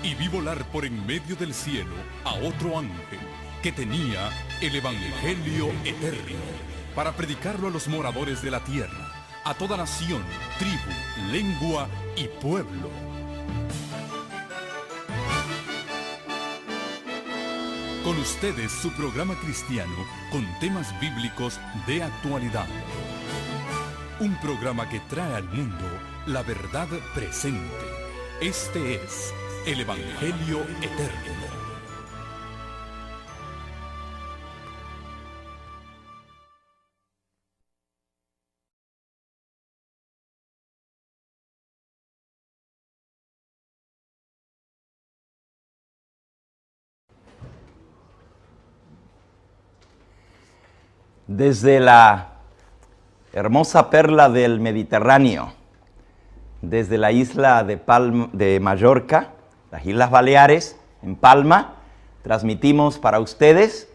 y vi volar por en medio del cielo a otro ángel que tenía el Evangelio eterno para predicarlo a los moradores de la tierra, a toda nación, tribu, lengua y pueblo. Con ustedes su programa cristiano con temas bíblicos de actualidad. Un programa que trae al mundo la verdad presente. Este es el Evangelio Eterno. Desde la hermosa perla del Mediterráneo, desde la isla de Mallorca, las Islas Baleares, en Palma, transmitimos para ustedes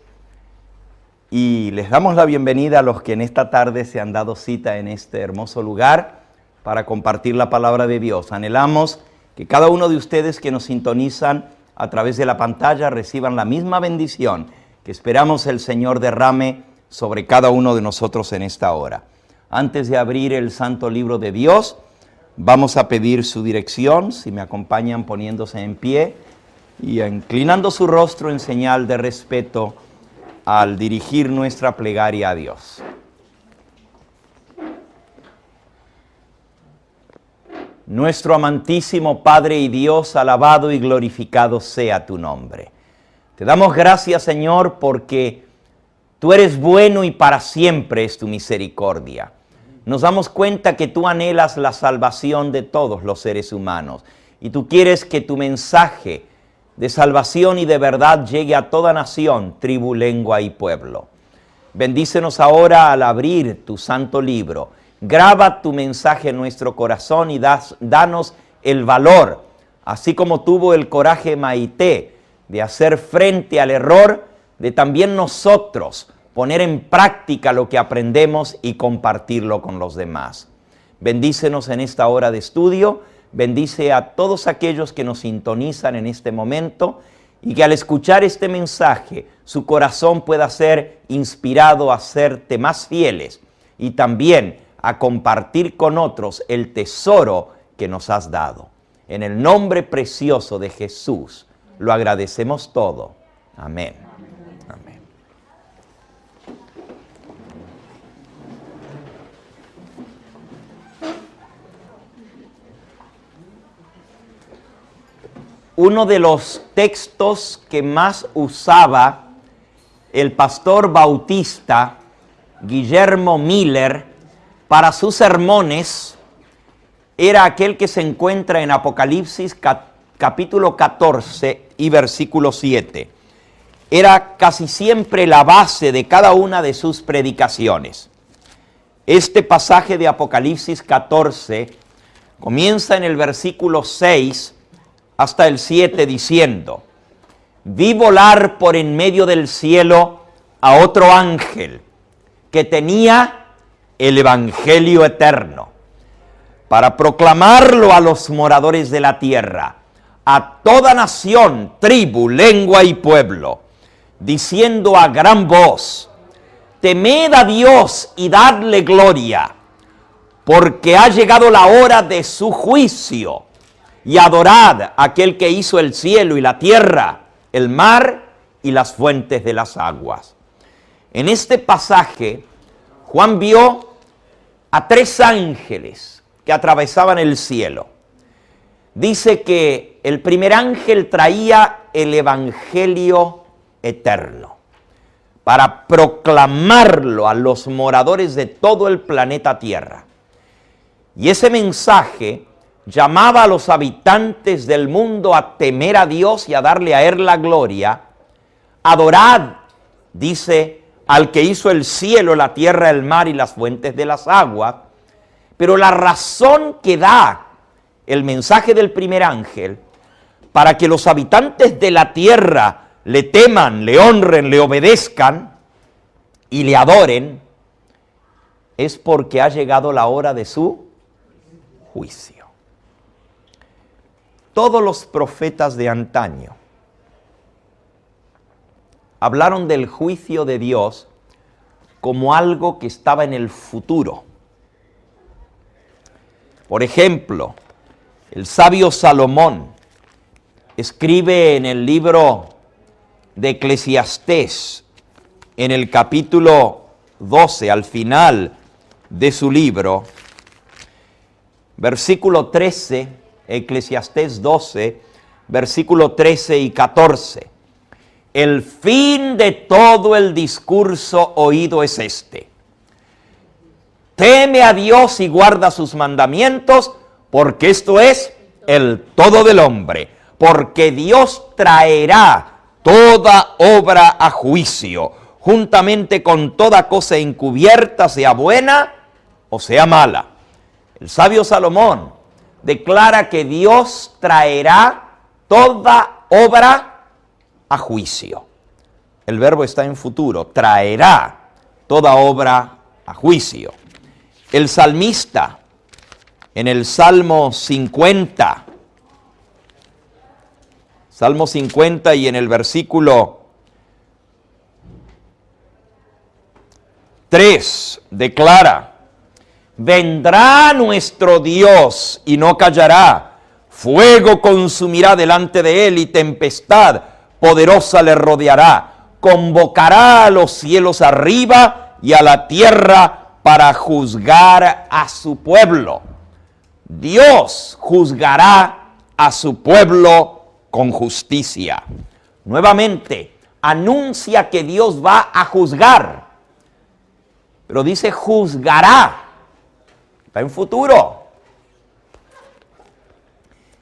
y les damos la bienvenida a los que en esta tarde se han dado cita en este hermoso lugar para compartir la palabra de Dios. Anhelamos que cada uno de ustedes que nos sintonizan a través de la pantalla reciban la misma bendición que esperamos el Señor derrame sobre cada uno de nosotros en esta hora. Antes de abrir el Santo Libro de Dios, vamos a pedir su dirección, si me acompañan poniéndose en pie y inclinando su rostro en señal de respeto al dirigir nuestra plegaria a Dios. Nuestro amantísimo Padre y Dios, alabado y glorificado sea tu nombre. Te damos gracias, Señor, porque tú eres bueno y para siempre es tu misericordia. Nos damos cuenta que tú anhelas la salvación de todos los seres humanos y tú quieres que tu mensaje de salvación y de verdad llegue a toda nación, tribu, lengua y pueblo. Bendícenos ahora al abrir tu santo libro. Graba tu mensaje en nuestro corazón y danos el valor, así como tuvo el coraje Maite de hacer frente al error, de también nosotros poner en práctica lo que aprendemos y compartirlo con los demás. Bendícenos en esta hora de estudio, bendice a todos aquellos que nos sintonizan en este momento y que al escuchar este mensaje su corazón pueda ser inspirado a serte más fieles y también a compartir con otros el tesoro que nos has dado. En el nombre precioso de Jesús lo agradecemos todo. Amén. Amén. Uno de los textos que más usaba el pastor bautista Guillermo Miller para sus sermones era aquel que se encuentra en Apocalipsis capítulo 14 y versículo 7. Era casi siempre la base de cada una de sus predicaciones. Este pasaje de Apocalipsis 14 comienza en el versículo 6 hasta el 7 diciendo: vi volar por en medio del cielo a otro ángel que tenía el Evangelio eterno para proclamarlo a los moradores de la tierra, a toda nación, tribu, lengua y pueblo, diciendo a gran voz: temed a Dios y dadle gloria, porque ha llegado la hora de su juicio, y adorad a aquel que hizo el cielo y la tierra, el mar y las fuentes de las aguas. En este pasaje, Juan vio a tres ángeles que atravesaban el cielo. Dice que el primer ángel traía el Evangelio eterno para proclamarlo a los moradores de todo el planeta Tierra. Y ese mensaje llamaba a los habitantes del mundo a temer a Dios y a darle a Él la gloria. Adorad, dice, al que hizo el cielo, la tierra, el mar y las fuentes de las aguas. Pero la razón que da el mensaje del primer ángel para que los habitantes de la tierra le teman, le honren, le obedezcan y le adoren, es porque ha llegado la hora de su juicio. Todos los profetas de antaño hablaron del juicio de Dios como algo que estaba en el futuro. Por ejemplo, el sabio Salomón escribe en el libro de Eclesiastés, en el capítulo 12, al final de su libro, versículo 13, Eclesiastés 12, versículo 13 y 14. El fin de todo el discurso oído es este: teme a Dios y guarda sus mandamientos, porque esto es el todo del hombre. Porque Dios traerá toda obra a juicio, juntamente con toda cosa encubierta, sea buena o sea mala. El sabio Salomón declara que Dios traerá toda obra a juicio. El verbo está en futuro, traerá toda obra a juicio. El salmista, en el Salmo 50, y en el versículo 3, declara: vendrá nuestro Dios y no callará, fuego consumirá delante de él y tempestad poderosa le rodeará. Convocará a los cielos arriba y a la tierra para juzgar a su pueblo. Dios juzgará a su pueblo con justicia. Nuevamente, anuncia que Dios va a juzgar, pero dice juzgará. Está en futuro.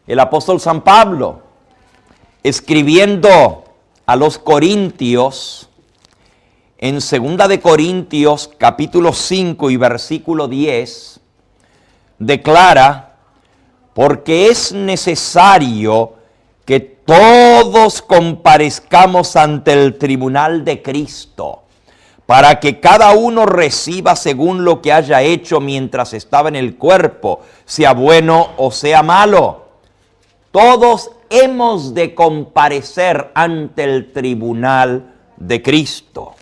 El apóstol San Pablo, escribiendo a los Corintios, en 2 de Corintios, capítulo 5 y versículo 10, declara: porque es necesario que todos comparezcamos ante el tribunal de Cristo, para que cada uno reciba según lo que haya hecho mientras estaba en el cuerpo, sea bueno o sea malo. Todos hemos de comparecer ante el tribunal de Cristo.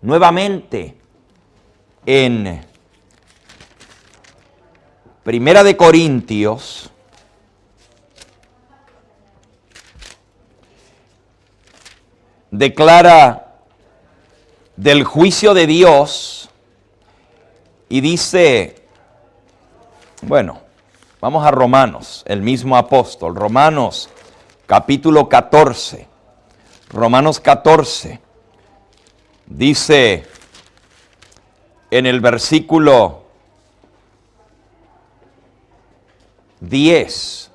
Nuevamente, en 1 de Corintios, declara del juicio de Dios y dice, bueno, vamos a Romanos, el mismo apóstol, Romanos capítulo 14, Romanos 14, dice en el versículo 10,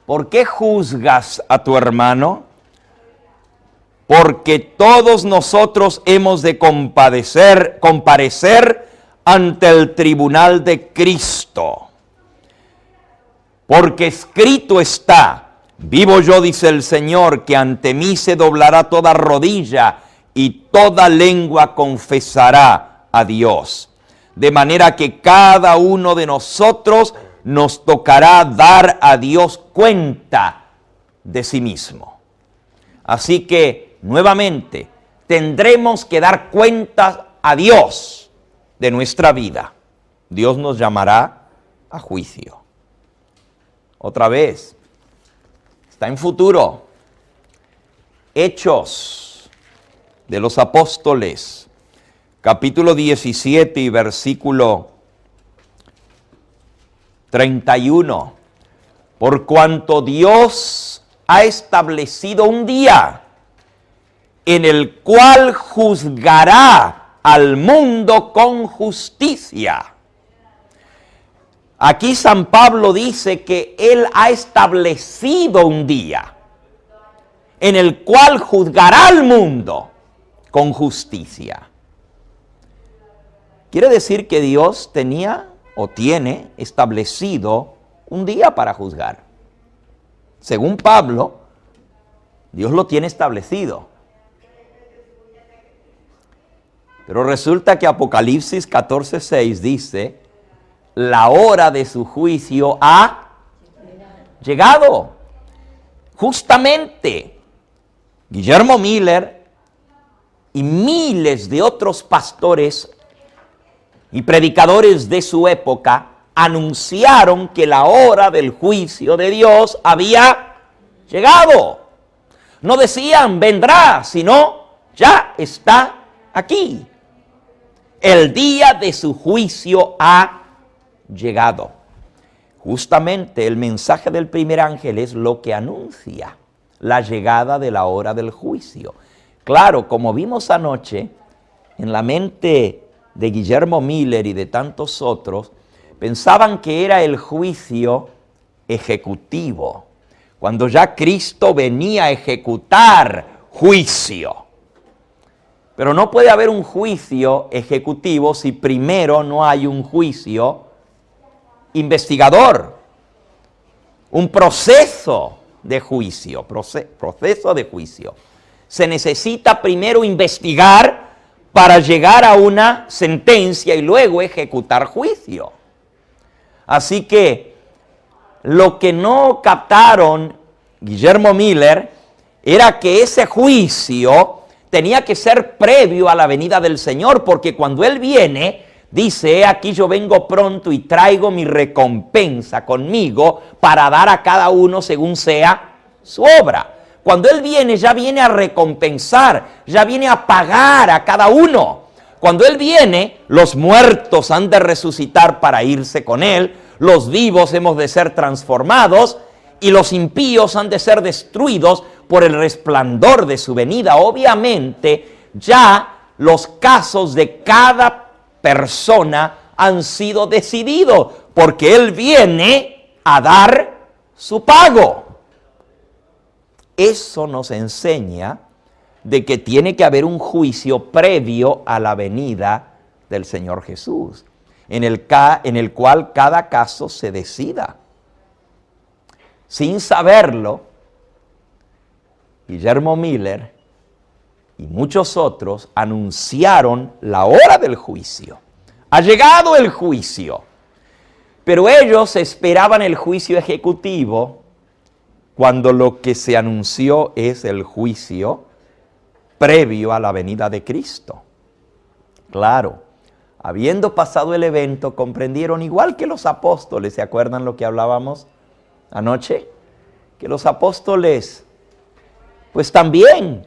¿por qué juzgas a tu hermano? Porque todos nosotros hemos de comparecer ante el tribunal de Cristo. Porque escrito está, vivo yo, dice el Señor, que ante mí se doblará toda rodilla y toda lengua confesará a Dios. De manera que cada uno de nosotros nos tocará dar a Dios cuenta de sí mismo. Así que, nuevamente, tendremos que dar cuenta a Dios de nuestra vida. Dios nos llamará a juicio. Otra vez, está en futuro. Hechos de los Apóstoles, capítulo 17 y versículo 31. Por cuanto Dios ha establecido un día en el cual juzgará al mundo con justicia. Aquí San Pablo dice que Él ha establecido un día en el cual juzgará al mundo con justicia. Quiere decir que Dios tenía o tiene establecido un día para juzgar. Según Pablo, Dios lo tiene establecido. Pero resulta que Apocalipsis 14:6 dice, la hora de su juicio ha llegado. Justamente, Guillermo Miller y miles de otros pastores y predicadores de su época anunciaron que la hora del juicio de Dios había llegado. No decían vendrá, sino ya está aquí. El día de su juicio ha llegado. Justamente el mensaje del primer ángel es lo que anuncia la llegada de la hora del juicio. Claro, como vimos anoche, en la mente de Guillermo Miller y de tantos otros, pensaban que era el juicio ejecutivo, cuando ya Cristo venía a ejecutar juicio. Pero no puede haber un juicio ejecutivo si primero no hay un juicio investigador, un proceso de juicio, proceso de juicio. Se necesita primero investigar para llegar a una sentencia y luego ejecutar juicio. Así que lo que no captaron Guillermo Miller era que ese juicio tenía que ser previo a la venida del Señor, porque cuando Él viene, dice, he aquí yo vengo pronto y traigo mi recompensa conmigo para dar a cada uno según sea su obra. Cuando Él viene, ya viene a recompensar, ya viene a pagar a cada uno. Cuando Él viene, los muertos han de resucitar para irse con Él, los vivos hemos de ser transformados y los impíos han de ser destruidos por el resplandor de su venida. Obviamente, ya los casos de cada persona han sido decididos, porque Él viene a dar su pago. Eso nos enseña de que tiene que haber un juicio previo a la venida del Señor Jesús, en el cual cada caso se decida. Sin saberlo, Guillermo Miller y muchos otros anunciaron la hora del juicio. Ha llegado el juicio, pero ellos esperaban el juicio ejecutivo cuando lo que se anunció es el juicio previo a la venida de Cristo. Claro, habiendo pasado el evento, comprendieron igual que los apóstoles. ¿Se acuerdan lo que hablábamos anoche? Que los apóstoles, pues también,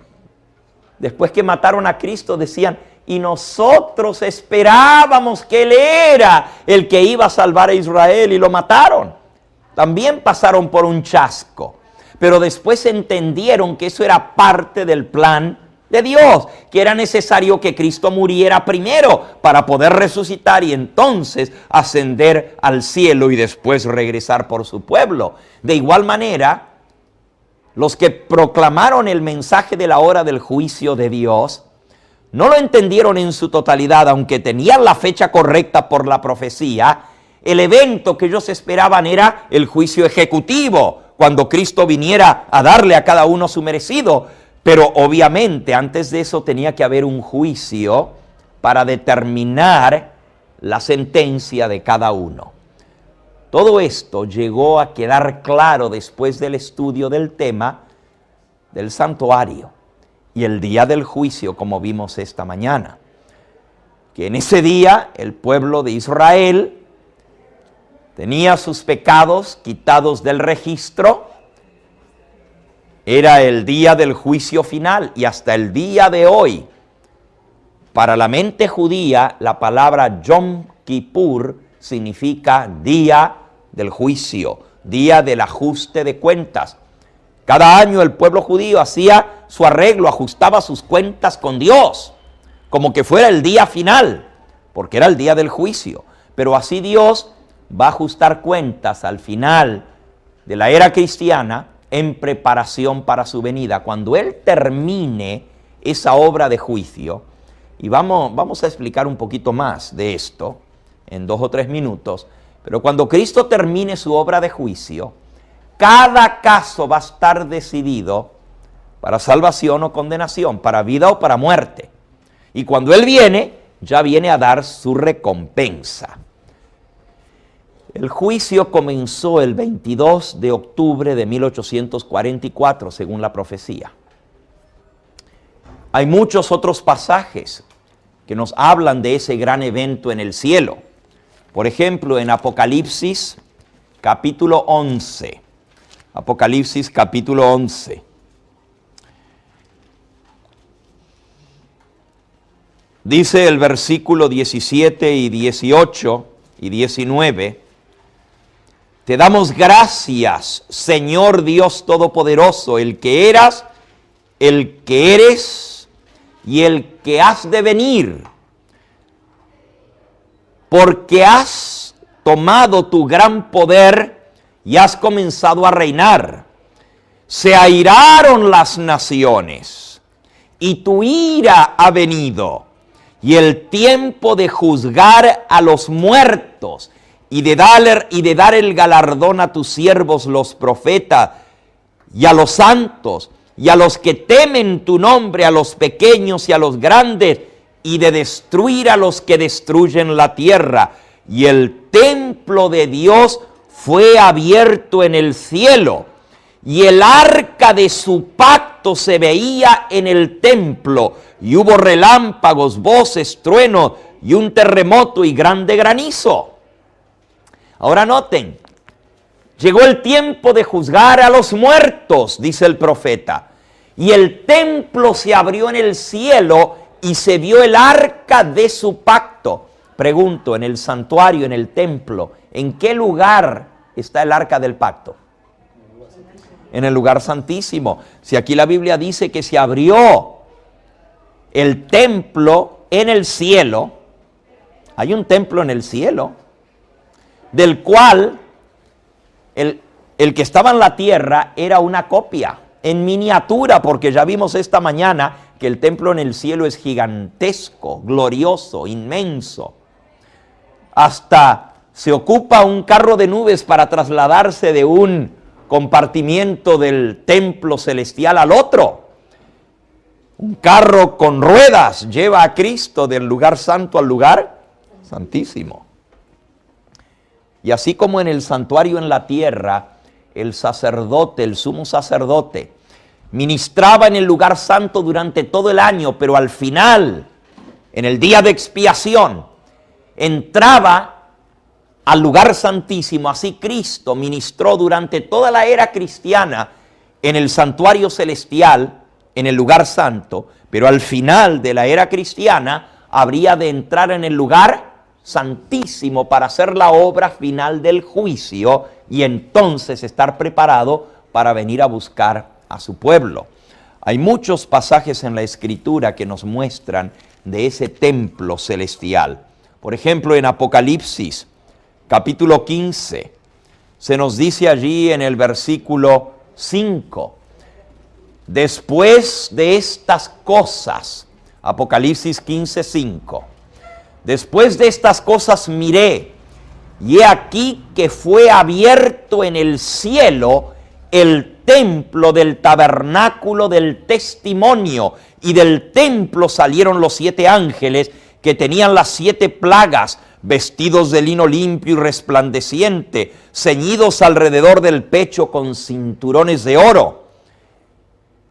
después que mataron a Cristo, decían, y nosotros esperábamos que Él era el que iba a salvar a Israel, y lo mataron. También pasaron por un chasco, pero después entendieron que eso era parte del plan de Dios, que era necesario que Cristo muriera primero para poder resucitar y entonces ascender al cielo y después regresar por su pueblo. De igual manera, los que proclamaron el mensaje de la hora del juicio de Dios no lo entendieron en su totalidad, aunque tenían la fecha correcta por la profecía. El evento que ellos esperaban era el juicio ejecutivo, cuando Cristo viniera a darle a cada uno su merecido. Pero obviamente antes de eso tenía que haber un juicio para determinar la sentencia de cada uno. Todo esto llegó a quedar claro después del estudio del tema del santuario y el día del juicio, como vimos esta mañana. Que en ese día el pueblo de Israel tenía sus pecados quitados del registro. Era el día del juicio final y hasta el día de hoy, para la mente judía, la palabra Yom Kippur significa día del juicio, día del ajuste de cuentas. Cada año el pueblo judío hacía su arreglo, ajustaba sus cuentas con Dios, como que fuera el día final, porque era el día del juicio. Pero así Dios va a ajustar cuentas al final de la era cristiana, en preparación para su venida. Cuando Él termine esa obra de juicio, y vamos a explicar un poquito más de esto en 2 o 3 minutos, pero cuando Cristo termine su obra de juicio, cada caso va a estar decidido para salvación o condenación, para vida o para muerte. Y cuando Él viene, ya viene a dar su recompensa. El juicio comenzó el 22 de octubre de 1844, según la profecía. Hay muchos otros pasajes que nos hablan de ese gran evento en el cielo. Por ejemplo, en Apocalipsis capítulo 11. Apocalipsis capítulo 11. Dice el versículo 17 y 18 y 19. Te damos gracias, Señor Dios Todopoderoso, el que eras, el que eres y el que has de venir, porque has tomado tu gran poder y has comenzado a reinar. Se airaron las naciones y tu ira ha venido, y el tiempo de juzgar a los muertos y de dar el galardón a tus siervos los profetas y a los santos y a los que temen tu nombre, a los pequeños y a los grandes, y de destruir a los que destruyen la tierra. Y el templo de Dios fue abierto en el cielo, y el arca de su pacto se veía en el templo, y hubo relámpagos, voces, truenos, y un terremoto y grande granizo. Ahora noten, llegó el tiempo de juzgar a los muertos, dice el profeta, y el templo se abrió en el cielo y se vio el arca de su pacto. Pregunto, en el santuario, en el templo, ¿en qué lugar está el arca del pacto? En el lugar santísimo. Si aquí la Biblia dice que se abrió el templo en el cielo, hay un templo en el cielo, del cual el que estaba en la tierra era una copia, en miniatura, porque ya vimos esta mañana que el templo en el cielo es gigantesco, glorioso, inmenso. Hasta se ocupa un carro de nubes para trasladarse de un compartimiento del templo celestial al otro. Un carro con ruedas lleva a Cristo del lugar santo al lugar santísimo. Y así como en el santuario en la tierra, el sacerdote, el sumo sacerdote, ministraba en el lugar santo durante todo el año, pero al final, en el día de expiación, entraba al lugar santísimo. Así Cristo ministró durante toda la era cristiana en el santuario celestial, en el lugar santo, pero al final de la era cristiana habría de entrar en el lugar santísimo para hacer la obra final del juicio y entonces estar preparado para venir a buscar a su pueblo. Hay muchos pasajes en la Escritura que nos muestran de ese templo celestial. Por ejemplo, en Apocalipsis, capítulo 15, se nos dice allí en el versículo 5, después de estas cosas, Apocalipsis 15, 5, después de estas cosas miré, y he aquí que fue abierto en el cielo el templo del tabernáculo del testimonio, y del templo salieron los 7 ángeles que tenían las 7 plagas, vestidos de lino limpio y resplandeciente, ceñidos alrededor del pecho con cinturones de oro.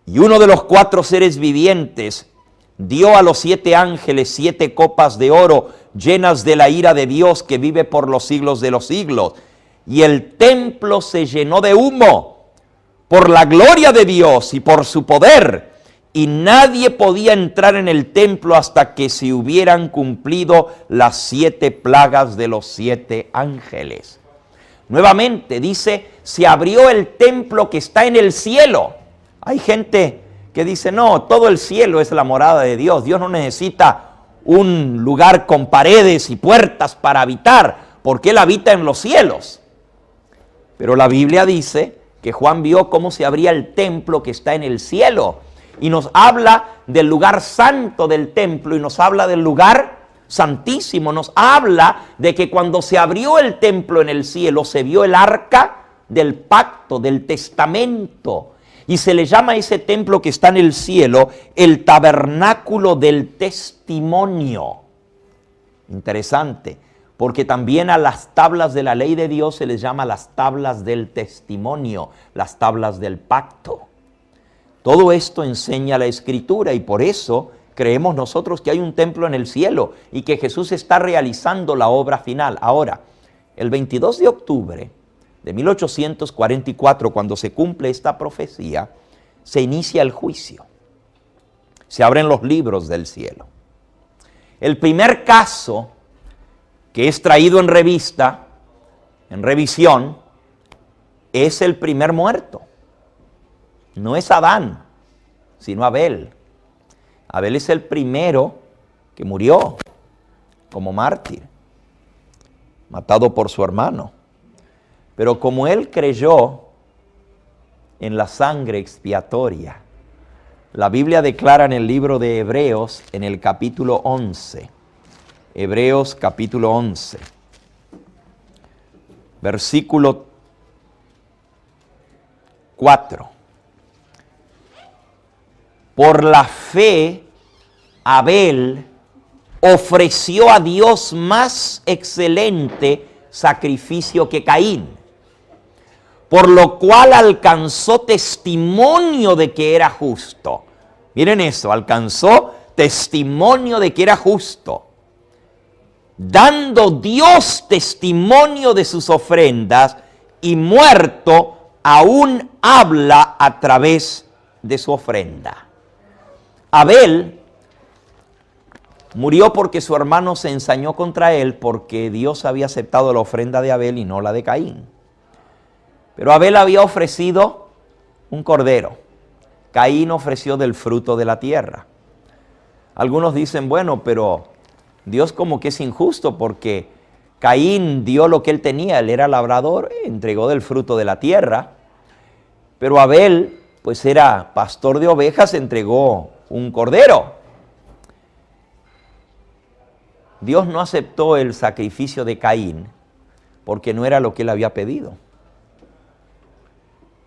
Y uno de los 4 seres vivientes dio a los 7 ángeles 7 copas de oro llenas de la ira de Dios que vive por los siglos de los siglos. Y el templo se llenó de humo por la gloria de Dios y por su poder, y nadie podía entrar en el templo hasta que se hubieran cumplido las 7 plagas de los 7 ángeles. Nuevamente dice, se abrió el templo que está en el cielo. Hay gente que dice, no, todo el cielo es la morada de Dios. Dios no necesita un lugar con paredes y puertas para habitar, porque Él habita en los cielos. Pero la Biblia dice que Juan vio cómo se abría el templo que está en el cielo, y nos habla del lugar santo del templo, y nos habla del lugar santísimo. Nos habla de que cuando se abrió el templo en el cielo, se vio el arca del pacto, del testamento, y se le llama a ese templo que está en el cielo el tabernáculo del testimonio. Interesante, porque también a las tablas de la ley de Dios se les llama las tablas del testimonio, las tablas del pacto. Todo esto enseña la Escritura y por eso creemos nosotros que hay un templo en el cielo y que Jesús está realizando la obra final. Ahora, el 22 de octubre de 1844, cuando se cumple esta profecía, se inicia el juicio. Se abren los libros del cielo. El primer caso que es traído en revista, en revisión, es el primer muerto. No es Adán, sino Abel. Abel es el primero que murió como mártir, matado por su hermano. Pero como él creyó en la sangre expiatoria, la Biblia declara en el libro de Hebreos, en el capítulo 11, Hebreos capítulo 11, versículo 4. Por la fe, Abel ofreció a Dios más excelente sacrificio que Caín, por lo cual alcanzó testimonio de que era justo. Miren eso, alcanzó testimonio de que era justo, dando Dios testimonio de sus ofrendas, y muerto aún habla a través de su ofrenda. Abel murió porque su hermano se ensañó contra él, porque Dios había aceptado la ofrenda de Abel y no la de Caín. Pero Abel había ofrecido un cordero. Caín ofreció del fruto de la tierra. Algunos dicen, bueno, pero Dios como que es injusto porque Caín dio lo que él tenía, él era labrador, entregó del fruto de la tierra. Pero Abel, pues era pastor de ovejas, entregó un cordero. Dios no aceptó el sacrificio de Caín porque no era lo que él había pedido.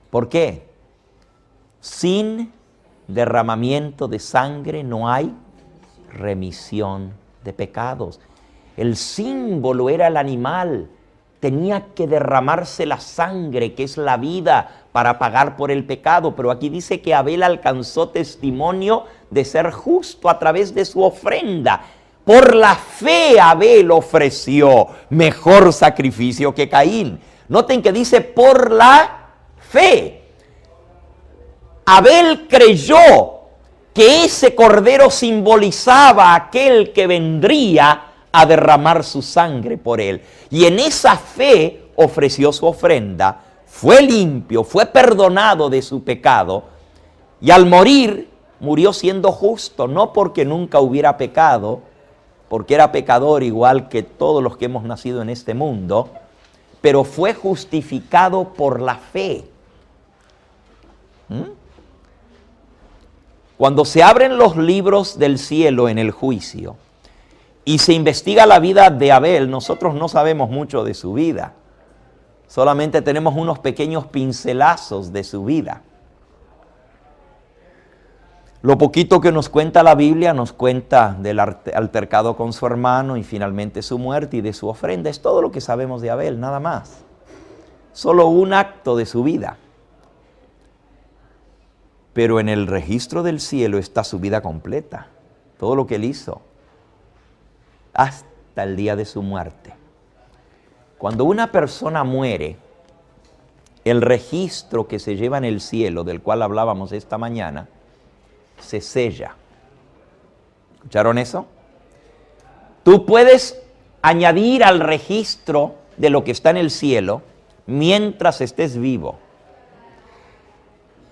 ¿Por qué? Sin derramamiento de sangre no hay remisión de pecados. El símbolo era el animal. Tenía que derramarse la sangre, que es la vida, para pagar por el pecado. Pero aquí dice que Abel alcanzó testimonio de ser justo a través de su ofrenda. Por la fe Abel ofreció mejor sacrificio que Caín. Noten que dice por la fe. Abel creyó que ese cordero simbolizaba a aquel que vendría a derramar su sangre por él. Y en esa fe ofreció su ofrenda, fue limpio, fue perdonado de su pecado, y al morir, murió siendo justo, no porque nunca hubiera pecado, porque era pecador igual que todos los que hemos nacido en este mundo, pero fue justificado por la fe. Cuando se abren los libros del cielo en el juicio y se investiga la vida de Abel, nosotros no sabemos mucho de su vida. Solamente tenemos unos pequeños pincelazos de su vida. Lo poquito que nos cuenta la Biblia nos cuenta del altercado con su hermano y finalmente su muerte y de su ofrenda. Es todo lo que sabemos de Abel, nada más. Solo un acto de su vida. Pero en el registro del cielo está su vida completa. Todo lo que él hizo. Hasta el día de su muerte. Cuando una persona muere, el registro que se lleva en el cielo, del cual hablábamos esta mañana, se sella. ¿Escucharon eso? Tú puedes añadir al registro de lo que está en el cielo mientras estés vivo.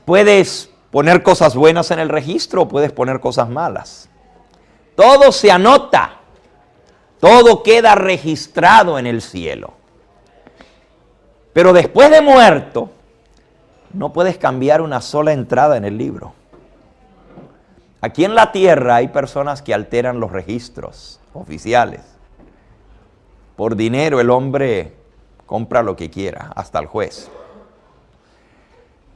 Puedes poner cosas buenas en el registro o puedes poner cosas malas. Todo se anota. Todo queda registrado en el cielo. Pero después de muerto, no puedes cambiar una sola entrada en el libro. Aquí en la tierra hay personas que alteran los registros oficiales. Por dinero el hombre compra lo que quiera, hasta el juez.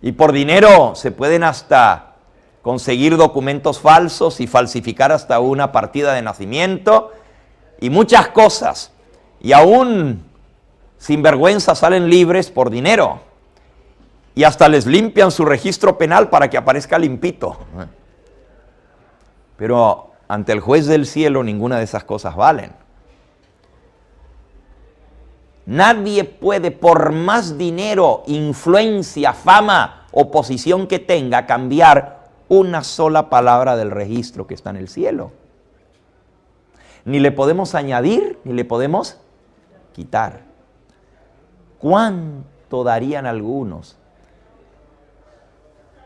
Y por dinero se pueden hasta conseguir documentos falsos y falsificar hasta una partida de nacimiento y muchas cosas. Y aún sinvergüenza salen libres por dinero. Y hasta les limpian su registro penal para que aparezca limpito. Pero ante el juez del cielo ninguna de esas cosas valen. Nadie puede, por más dinero, influencia, fama o posición que tenga, cambiar una sola palabra del registro que está en el cielo. Ni le podemos añadir, ni le podemos quitar. ¿Cuánto darían algunos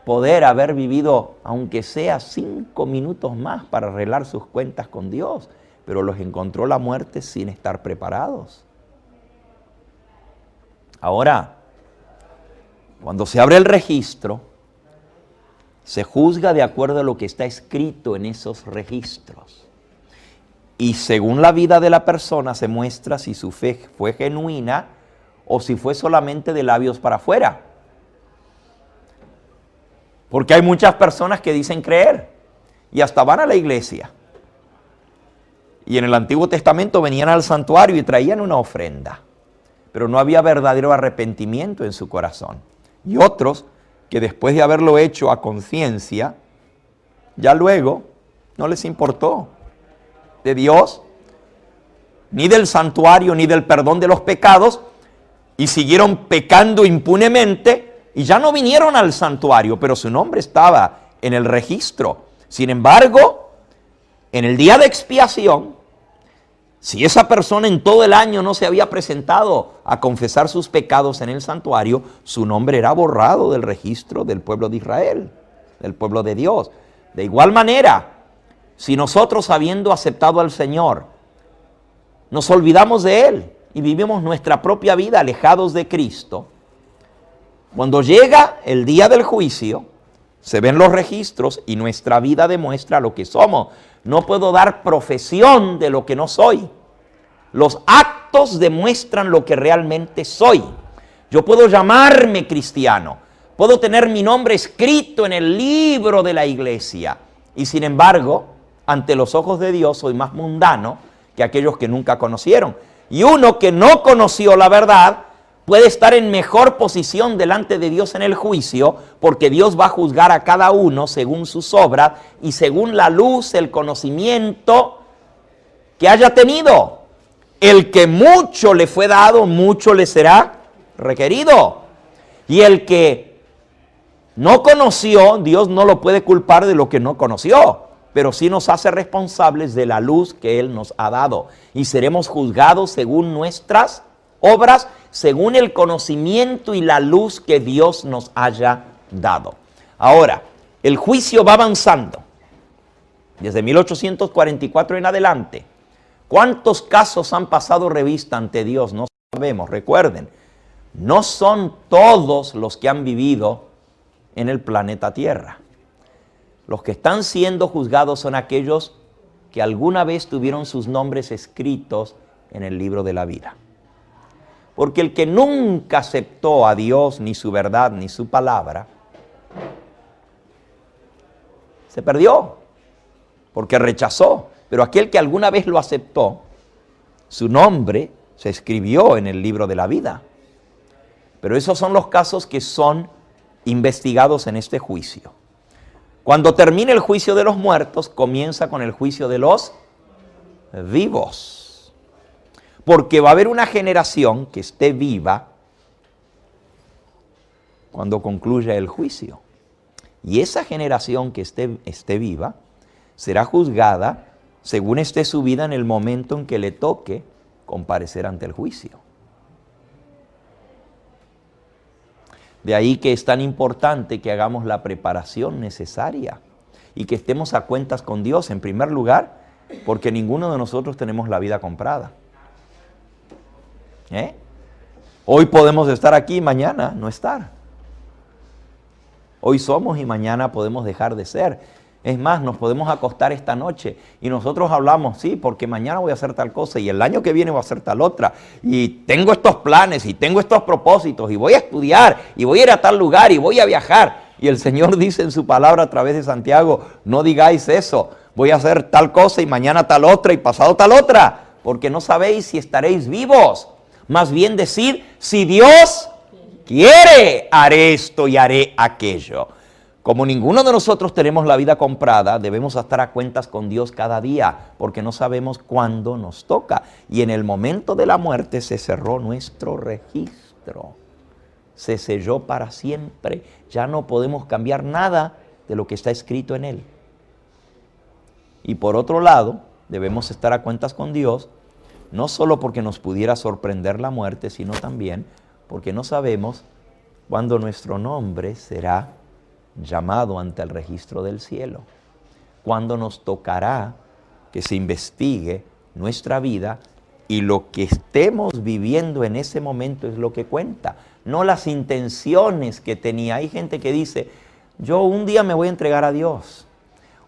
poder haber vivido, aunque sea 5 minutos más, para arreglar sus cuentas con Dios? Pero los encontró la muerte sin estar preparados. Ahora, cuando se abre el registro, se juzga de acuerdo a lo que está escrito en esos registros. Y según la vida de la persona se muestra si su fe fue genuina o si fue solamente de labios para afuera. Porque hay muchas personas que dicen creer y hasta van a la iglesia. Y en el Antiguo Testamento venían al santuario y traían una ofrenda, pero no había verdadero arrepentimiento en su corazón. Y otros que después de haberlo hecho a conciencia, ya luego no les importó de Dios, ni del santuario, ni del perdón de los pecados, y siguieron pecando impunemente, y ya no vinieron al santuario, pero su nombre estaba en el registro. Sin embargo, en el día de expiación, si esa persona en todo el año no se había presentado a confesar sus pecados en el santuario, su nombre era borrado del registro del pueblo de Israel, del pueblo de Dios. De igual manera, si nosotros, habiendo aceptado al Señor, nos olvidamos de Él y vivimos nuestra propia vida alejados de Cristo, cuando llega el día del juicio, se ven los registros y nuestra vida demuestra lo que somos. No puedo dar profesión de lo que no soy. Los actos demuestran lo que realmente soy. Yo puedo llamarme cristiano, puedo tener mi nombre escrito en el libro de la iglesia, y sin embargo, ante los ojos de Dios soy más mundano que aquellos que nunca conocieron. Y uno que no conoció la verdad puede estar en mejor posición delante de Dios en el juicio, porque Dios va a juzgar a cada uno según sus obras y según la luz, el conocimiento que haya tenido. El que mucho le fue dado, mucho le será requerido. Y el que no conoció, Dios no lo puede culpar de lo que no conoció, pero sí nos hace responsables de la luz que Él nos ha dado. Y seremos juzgados según nuestras obras, según el conocimiento y la luz que Dios nos haya dado. Ahora, el juicio va avanzando. Desde 1844 en adelante, ¿cuántos casos han pasado revista ante Dios? No sabemos. Recuerden, no son todos los que han vivido en el planeta Tierra. Los que están siendo juzgados son aquellos que alguna vez tuvieron sus nombres escritos en el libro de la vida. Porque el que nunca aceptó a Dios, ni su verdad, ni su palabra, se perdió, porque rechazó. Pero aquel que alguna vez lo aceptó, su nombre se escribió en el libro de la vida. Pero esos son los casos que son investigados en este juicio. Cuando termine el juicio de los muertos, comienza con el juicio de los vivos. Porque va a haber una generación que esté viva cuando concluya el juicio. Y esa generación que esté viva será juzgada según esté su vida en el momento en que le toque comparecer ante el juicio. De ahí que es tan importante que hagamos la preparación necesaria y que estemos a cuentas con Dios, en primer lugar, porque ninguno de nosotros tenemos la vida comprada. Hoy podemos estar aquí y mañana no estar. Hoy somos y mañana podemos dejar de ser. Es más, nos podemos acostar esta noche y nosotros hablamos, sí, porque mañana voy a hacer tal cosa y el año que viene voy a hacer tal otra. Y tengo estos planes y tengo estos propósitos y voy a estudiar y voy a ir a tal lugar y voy a viajar. Y el Señor dice en su palabra a través de Santiago, no digáis eso, voy a hacer tal cosa y mañana tal otra y pasado tal otra, porque no sabéis si estaréis vivos. Más bien decid, si Dios quiere, haré esto y haré aquello. Como ninguno de nosotros tenemos la vida comprada, debemos estar a cuentas con Dios cada día, porque no sabemos cuándo nos toca. Y en el momento de la muerte se cerró nuestro registro. Se selló para siempre. Ya no podemos cambiar nada de lo que está escrito en él. Y por otro lado, debemos estar a cuentas con Dios, no solo porque nos pudiera sorprender la muerte, sino también porque no sabemos cuándo nuestro nombre será llamado ante el registro del cielo, cuándo nos tocará que se investigue nuestra vida y lo que estemos viviendo en ese momento es lo que cuenta, no las intenciones que tenía. Hay gente que dice, yo un día me voy a entregar a Dios,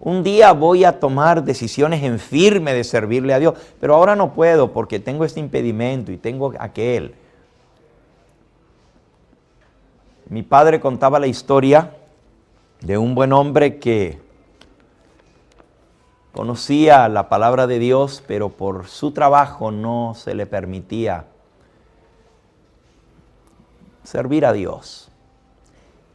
un día voy a tomar decisiones en firme de servirle a Dios, pero ahora no puedo porque tengo este impedimento y tengo aquel. Mi padre contaba la historia de un buen hombre que conocía la palabra de Dios, pero por su trabajo no se le permitía servir a Dios.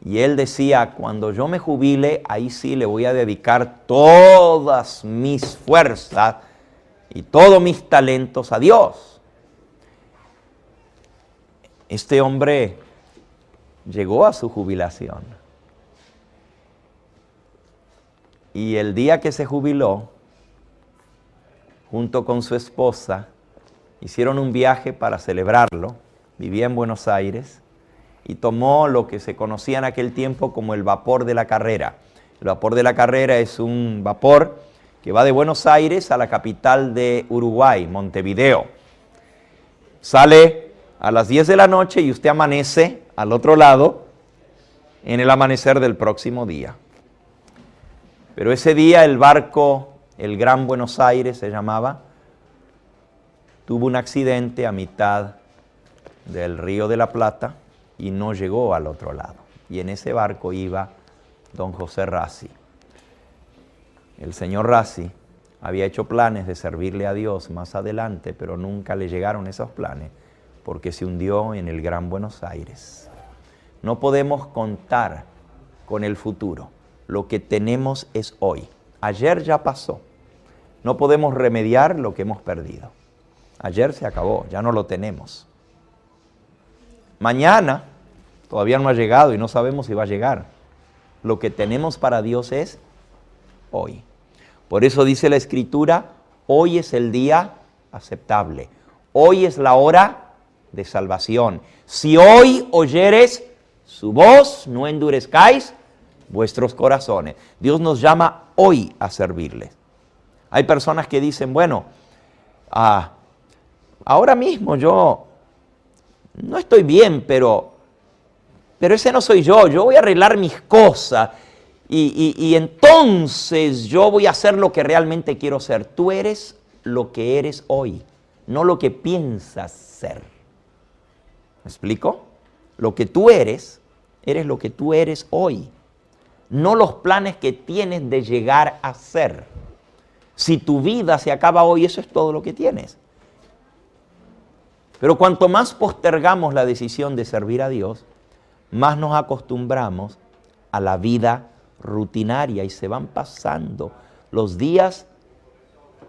Y él decía, cuando yo me jubile, ahí sí le voy a dedicar todas mis fuerzas y todos mis talentos a Dios. Este hombre llegó a su jubilación. Y el día que se jubiló, junto con su esposa, hicieron un viaje para celebrarlo. Vivía en Buenos Aires y tomó lo que se conocía en aquel tiempo como el vapor de la carrera. El vapor de la carrera es un vapor que va de Buenos Aires a la capital de Uruguay, Montevideo. Sale a las 10 de la noche y usted amanece al otro lado en el amanecer del próximo día. Pero ese día el barco, el Gran Buenos Aires se llamaba, tuvo un accidente a mitad del Río de la Plata y no llegó al otro lado. Y en ese barco iba don José Rassi. El señor Rassi había hecho planes de servirle a Dios más adelante, pero nunca le llegaron esos planes porque se hundió en el Gran Buenos Aires. No podemos contar con el futuro. Lo que tenemos es hoy. Ayer ya pasó. No podemos remediar lo que hemos perdido. Ayer se acabó, ya no lo tenemos. Mañana todavía no ha llegado y no sabemos si va a llegar. Lo que tenemos para Dios es hoy. Por eso dice la Escritura, hoy es el día aceptable. Hoy es la hora de salvación. Si hoy oyeres su voz, no endurezcáis vuestros corazones. Dios nos llama hoy a servirle. Hay personas que dicen, bueno, ahora mismo yo no estoy bien, pero ese no soy yo voy a arreglar mis cosas y entonces yo voy a hacer lo que realmente quiero ser. Tú eres lo que eres hoy, no lo que piensas ser. ¿Me explico? Lo que tú eres lo que tú eres hoy. No los planes que tienes de llegar a ser. Si tu vida se acaba hoy, eso es todo lo que tienes. Pero cuanto más postergamos la decisión de servir a Dios, más nos acostumbramos a la vida rutinaria y se van pasando. Los días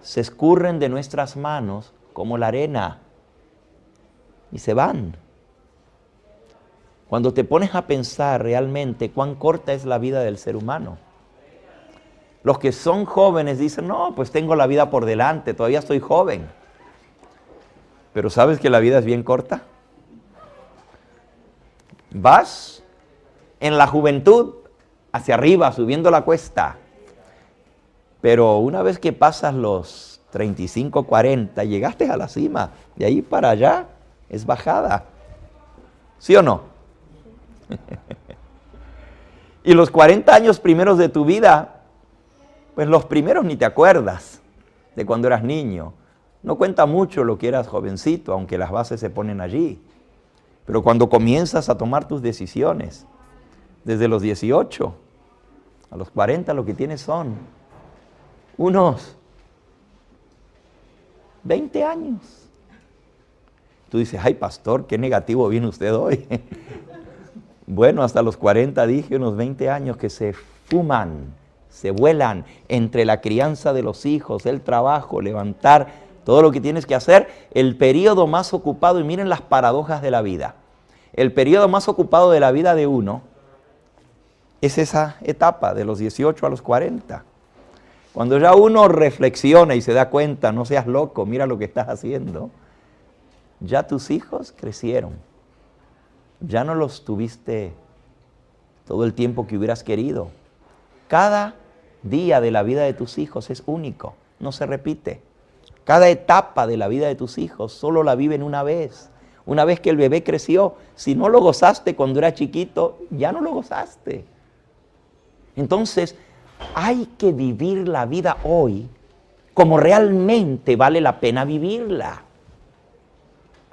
se escurren de nuestras manos como la arena y se van. Cuando te pones a pensar realmente cuán corta es la vida del ser humano. Los que son jóvenes dicen, no, pues tengo la vida por delante, todavía estoy joven. Pero ¿sabes que la vida es bien corta? Vas en la juventud hacia arriba, subiendo la cuesta. Pero una vez que pasas los 35, 40, llegaste a la cima. De ahí para allá es bajada. ¿Sí o no? Y los 40 años primeros de tu vida, pues los primeros ni te acuerdas de cuando eras niño. No cuenta mucho lo que eras jovencito, aunque las bases se ponen allí. Pero cuando comienzas a tomar tus decisiones, desde los 18 a los 40, lo que tienes son unos 20 años. Tú dices, ay pastor, qué negativo viene usted hoy. Bueno, hasta los 40 dije, unos 20 años que se fuman, se vuelan entre la crianza de los hijos, el trabajo, levantar, todo lo que tienes que hacer, el periodo más ocupado, y miren las paradojas de la vida. El periodo más ocupado de la vida de uno es esa etapa de los 18 a los 40. Cuando ya uno reflexiona y se da cuenta, no seas loco, mira lo que estás haciendo, ya tus hijos crecieron. Ya no los tuviste todo el tiempo que hubieras querido. Cada día de la vida de tus hijos es único, no se repite. Cada etapa de la vida de tus hijos solo la viven una vez. Una vez que el bebé creció, si no lo gozaste cuando era chiquito, ya no lo gozaste. Entonces, hay que vivir la vida hoy como realmente vale la pena vivirla.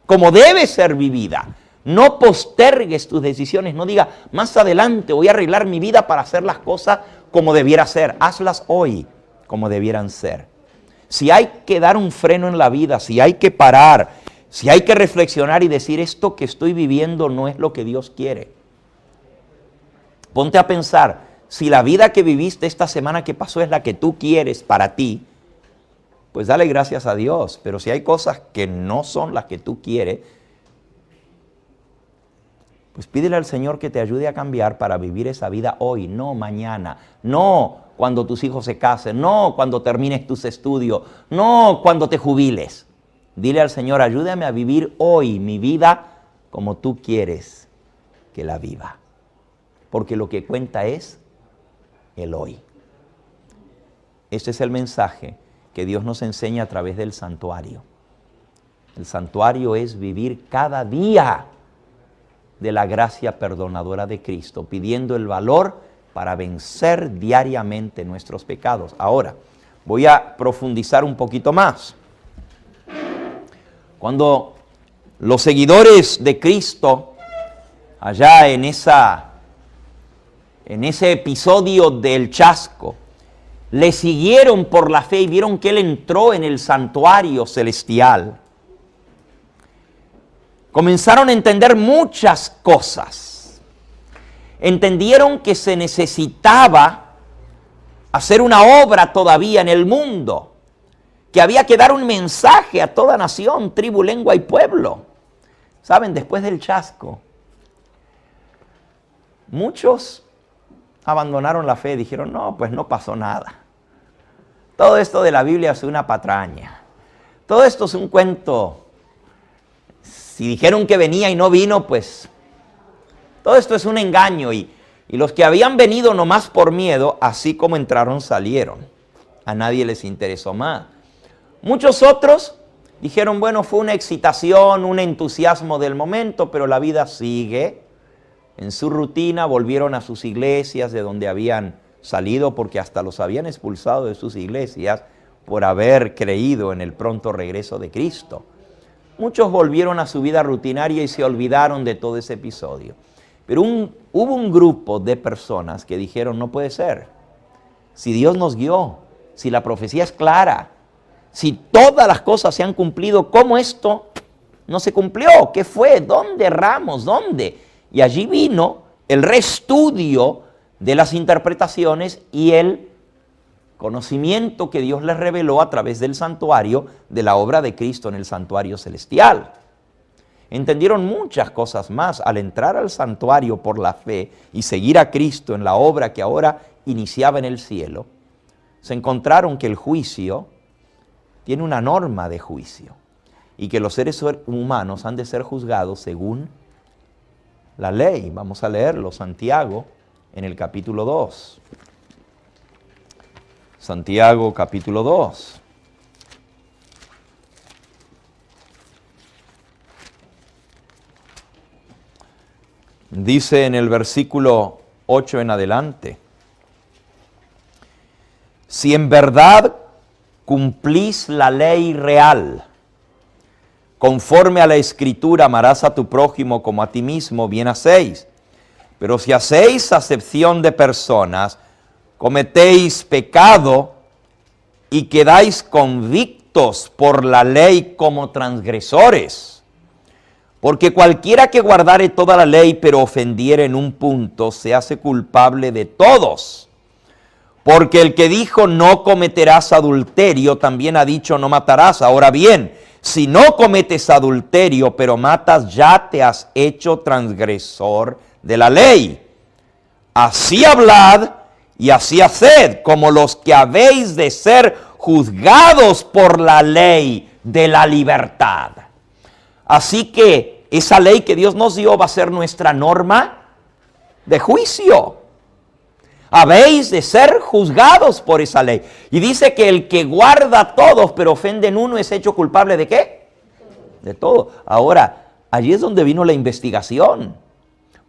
Como debe ser vivida. No postergues tus decisiones, no digas, más adelante voy a arreglar mi vida para hacer las cosas como debiera ser. Hazlas hoy como debieran ser. Si hay que dar un freno en la vida, si hay que parar, si hay que reflexionar y decir esto que estoy viviendo no es lo que Dios quiere. Ponte a pensar, si la vida que viviste esta semana que pasó es la que tú quieres para ti, pues dale gracias a Dios. Pero si hay cosas que no son las que tú quieres, pues pídele al Señor que te ayude a cambiar para vivir esa vida hoy, no mañana, no cuando tus hijos se casen, no cuando termines tus estudios, no cuando te jubiles. Dile al Señor, ayúdame a vivir hoy mi vida como tú quieres que la viva. Porque lo que cuenta es el hoy. Este es el mensaje que Dios nos enseña a través del santuario. El santuario es vivir cada día de la gracia perdonadora de Cristo, pidiendo el valor para vencer diariamente nuestros pecados. Ahora, voy a profundizar un poquito más. Cuando los seguidores de Cristo, allá en ese episodio del chasco, le siguieron por la fe y vieron que Él entró en el santuario celestial, comenzaron a entender muchas cosas. Entendieron que se necesitaba hacer una obra todavía en el mundo, que había que dar un mensaje a toda nación, tribu, lengua y pueblo. ¿Saben? Después del chasco, muchos abandonaron la fe, dijeron, no, pues no pasó nada. Todo esto de la Biblia es una patraña. Todo esto es un cuento. Si dijeron que venía y no vino, pues todo esto es un engaño. Y los que habían venido nomás por miedo, así como entraron, salieron. A nadie les interesó más. Muchos otros dijeron, bueno, fue una excitación, un entusiasmo del momento, pero la vida sigue. En su rutina volvieron a sus iglesias de donde habían salido, porque hasta los habían expulsado de sus iglesias por haber creído en el pronto regreso de Cristo. Muchos volvieron a su vida rutinaria y se olvidaron de todo ese episodio. Pero hubo un grupo de personas que dijeron, no puede ser. Si Dios nos guió, si la profecía es clara, si todas las cosas se han cumplido, ¿cómo esto no se cumplió? ¿Qué fue? ¿Dónde erramos? ¿Dónde? Y allí vino el reestudio de las interpretaciones y el conocimiento que Dios les reveló a través del santuario, de la obra de Cristo en el santuario celestial. Entendieron muchas cosas más al entrar al santuario por la fe y seguir a Cristo en la obra que ahora iniciaba en el cielo. Se encontraron que el juicio tiene una norma de juicio y que los seres humanos han de ser juzgados según la ley. Vamos a leerlo, Santiago, en el capítulo 2. Santiago, capítulo 2. Dice en el versículo 8 en adelante, si en verdad cumplís la ley real, conforme a la Escritura, amarás a tu prójimo como a ti mismo, bien hacéis. Pero si hacéis acepción de personas, cometéis pecado y quedáis convictos vistos por la ley como transgresores. Porque cualquiera que guardare toda la ley, pero ofendiere en un punto, se hace culpable de todos. Porque el que dijo no cometerás adulterio, también ha dicho no matarás. Ahora bien, si no cometes adulterio, pero matas, ya te has hecho transgresor de la ley. Así hablad y así haced, como los que habéis de ser juzgados por la ley de la libertad. Así que esa ley que Dios nos dio va a ser nuestra norma de juicio. Habéis de ser juzgados por esa ley. Y dice que el que guarda a todos, pero ofende en uno, es hecho culpable ¿de qué? De todo. Ahora, allí es donde vino la investigación.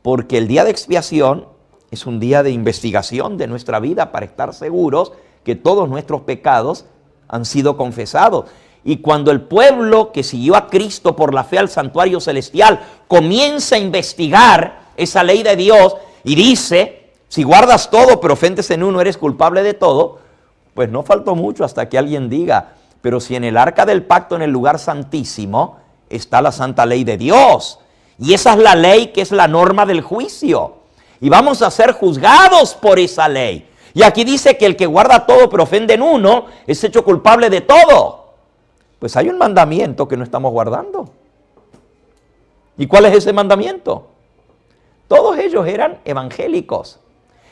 Porque el día de expiación es un día de investigación de nuestra vida para estar seguros que todos nuestros pecados han sido confesados. Y cuando el pueblo que siguió a Cristo por la fe al santuario celestial comienza a investigar esa ley de Dios y dice, si guardas todo pero ofendes en uno, eres culpable de todo, pues no faltó mucho hasta que alguien diga, pero si en el arca del pacto, en el lugar santísimo, está la santa ley de Dios. Y esa es la ley que es la norma del juicio. Y vamos a ser juzgados por esa ley. Y aquí dice que el que guarda todo pero ofende en uno, es hecho culpable de todo. Pues hay un mandamiento que no estamos guardando. ¿Y cuál es ese mandamiento? Todos ellos eran evangélicos,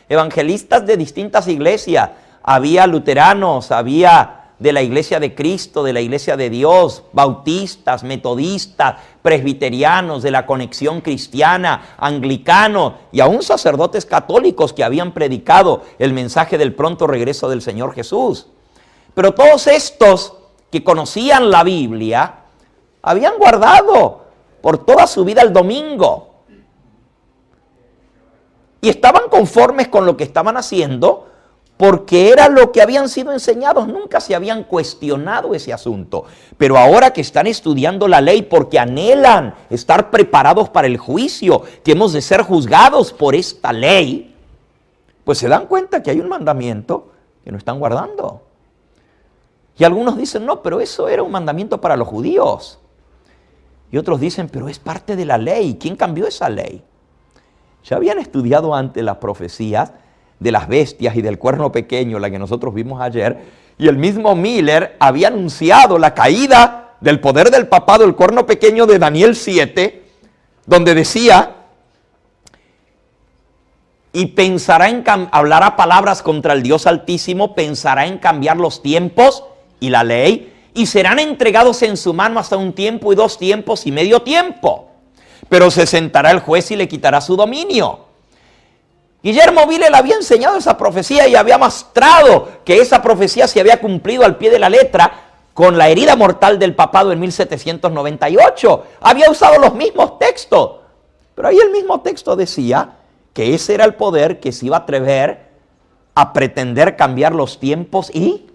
evangelistas de distintas iglesias. Había luteranos, había de la iglesia de Cristo, de la iglesia de Dios, bautistas, metodistas, presbiterianos, de la conexión cristiana, anglicanos y aún sacerdotes católicos que habían predicado el mensaje del pronto regreso del Señor Jesús. Pero todos estos que conocían la Biblia, habían guardado por toda su vida el domingo. Y estaban conformes con lo que estaban haciendo, porque era lo que habían sido enseñados. Nunca se habían cuestionado ese asunto. Pero ahora que están estudiando la ley porque anhelan estar preparados para el juicio, que hemos de ser juzgados por esta ley, pues se dan cuenta que hay un mandamiento que no están guardando. Y algunos dicen, no, pero eso era un mandamiento para los judíos. Y otros dicen, pero es parte de la ley. ¿Quién cambió esa ley? Ya habían estudiado antes las profecías de las bestias y del cuerno pequeño, la que nosotros vimos ayer, y el mismo Miller había anunciado la caída del poder del papado, el cuerno pequeño de Daniel 7, donde decía, y pensará en hablará palabras contra el Dios Altísimo, pensará en cambiar los tiempos y la ley, y serán entregados en su mano hasta un tiempo y 2 tiempos y medio tiempo. Pero se sentará el juez y le quitará su dominio. Guillermo Miller había enseñado esa profecía y había mostrado que esa profecía se había cumplido al pie de la letra con la herida mortal del papado en 1798. Había usado los mismos textos, pero ahí el mismo texto decía que ese era el poder que se iba a atrever a pretender cambiar los tiempos y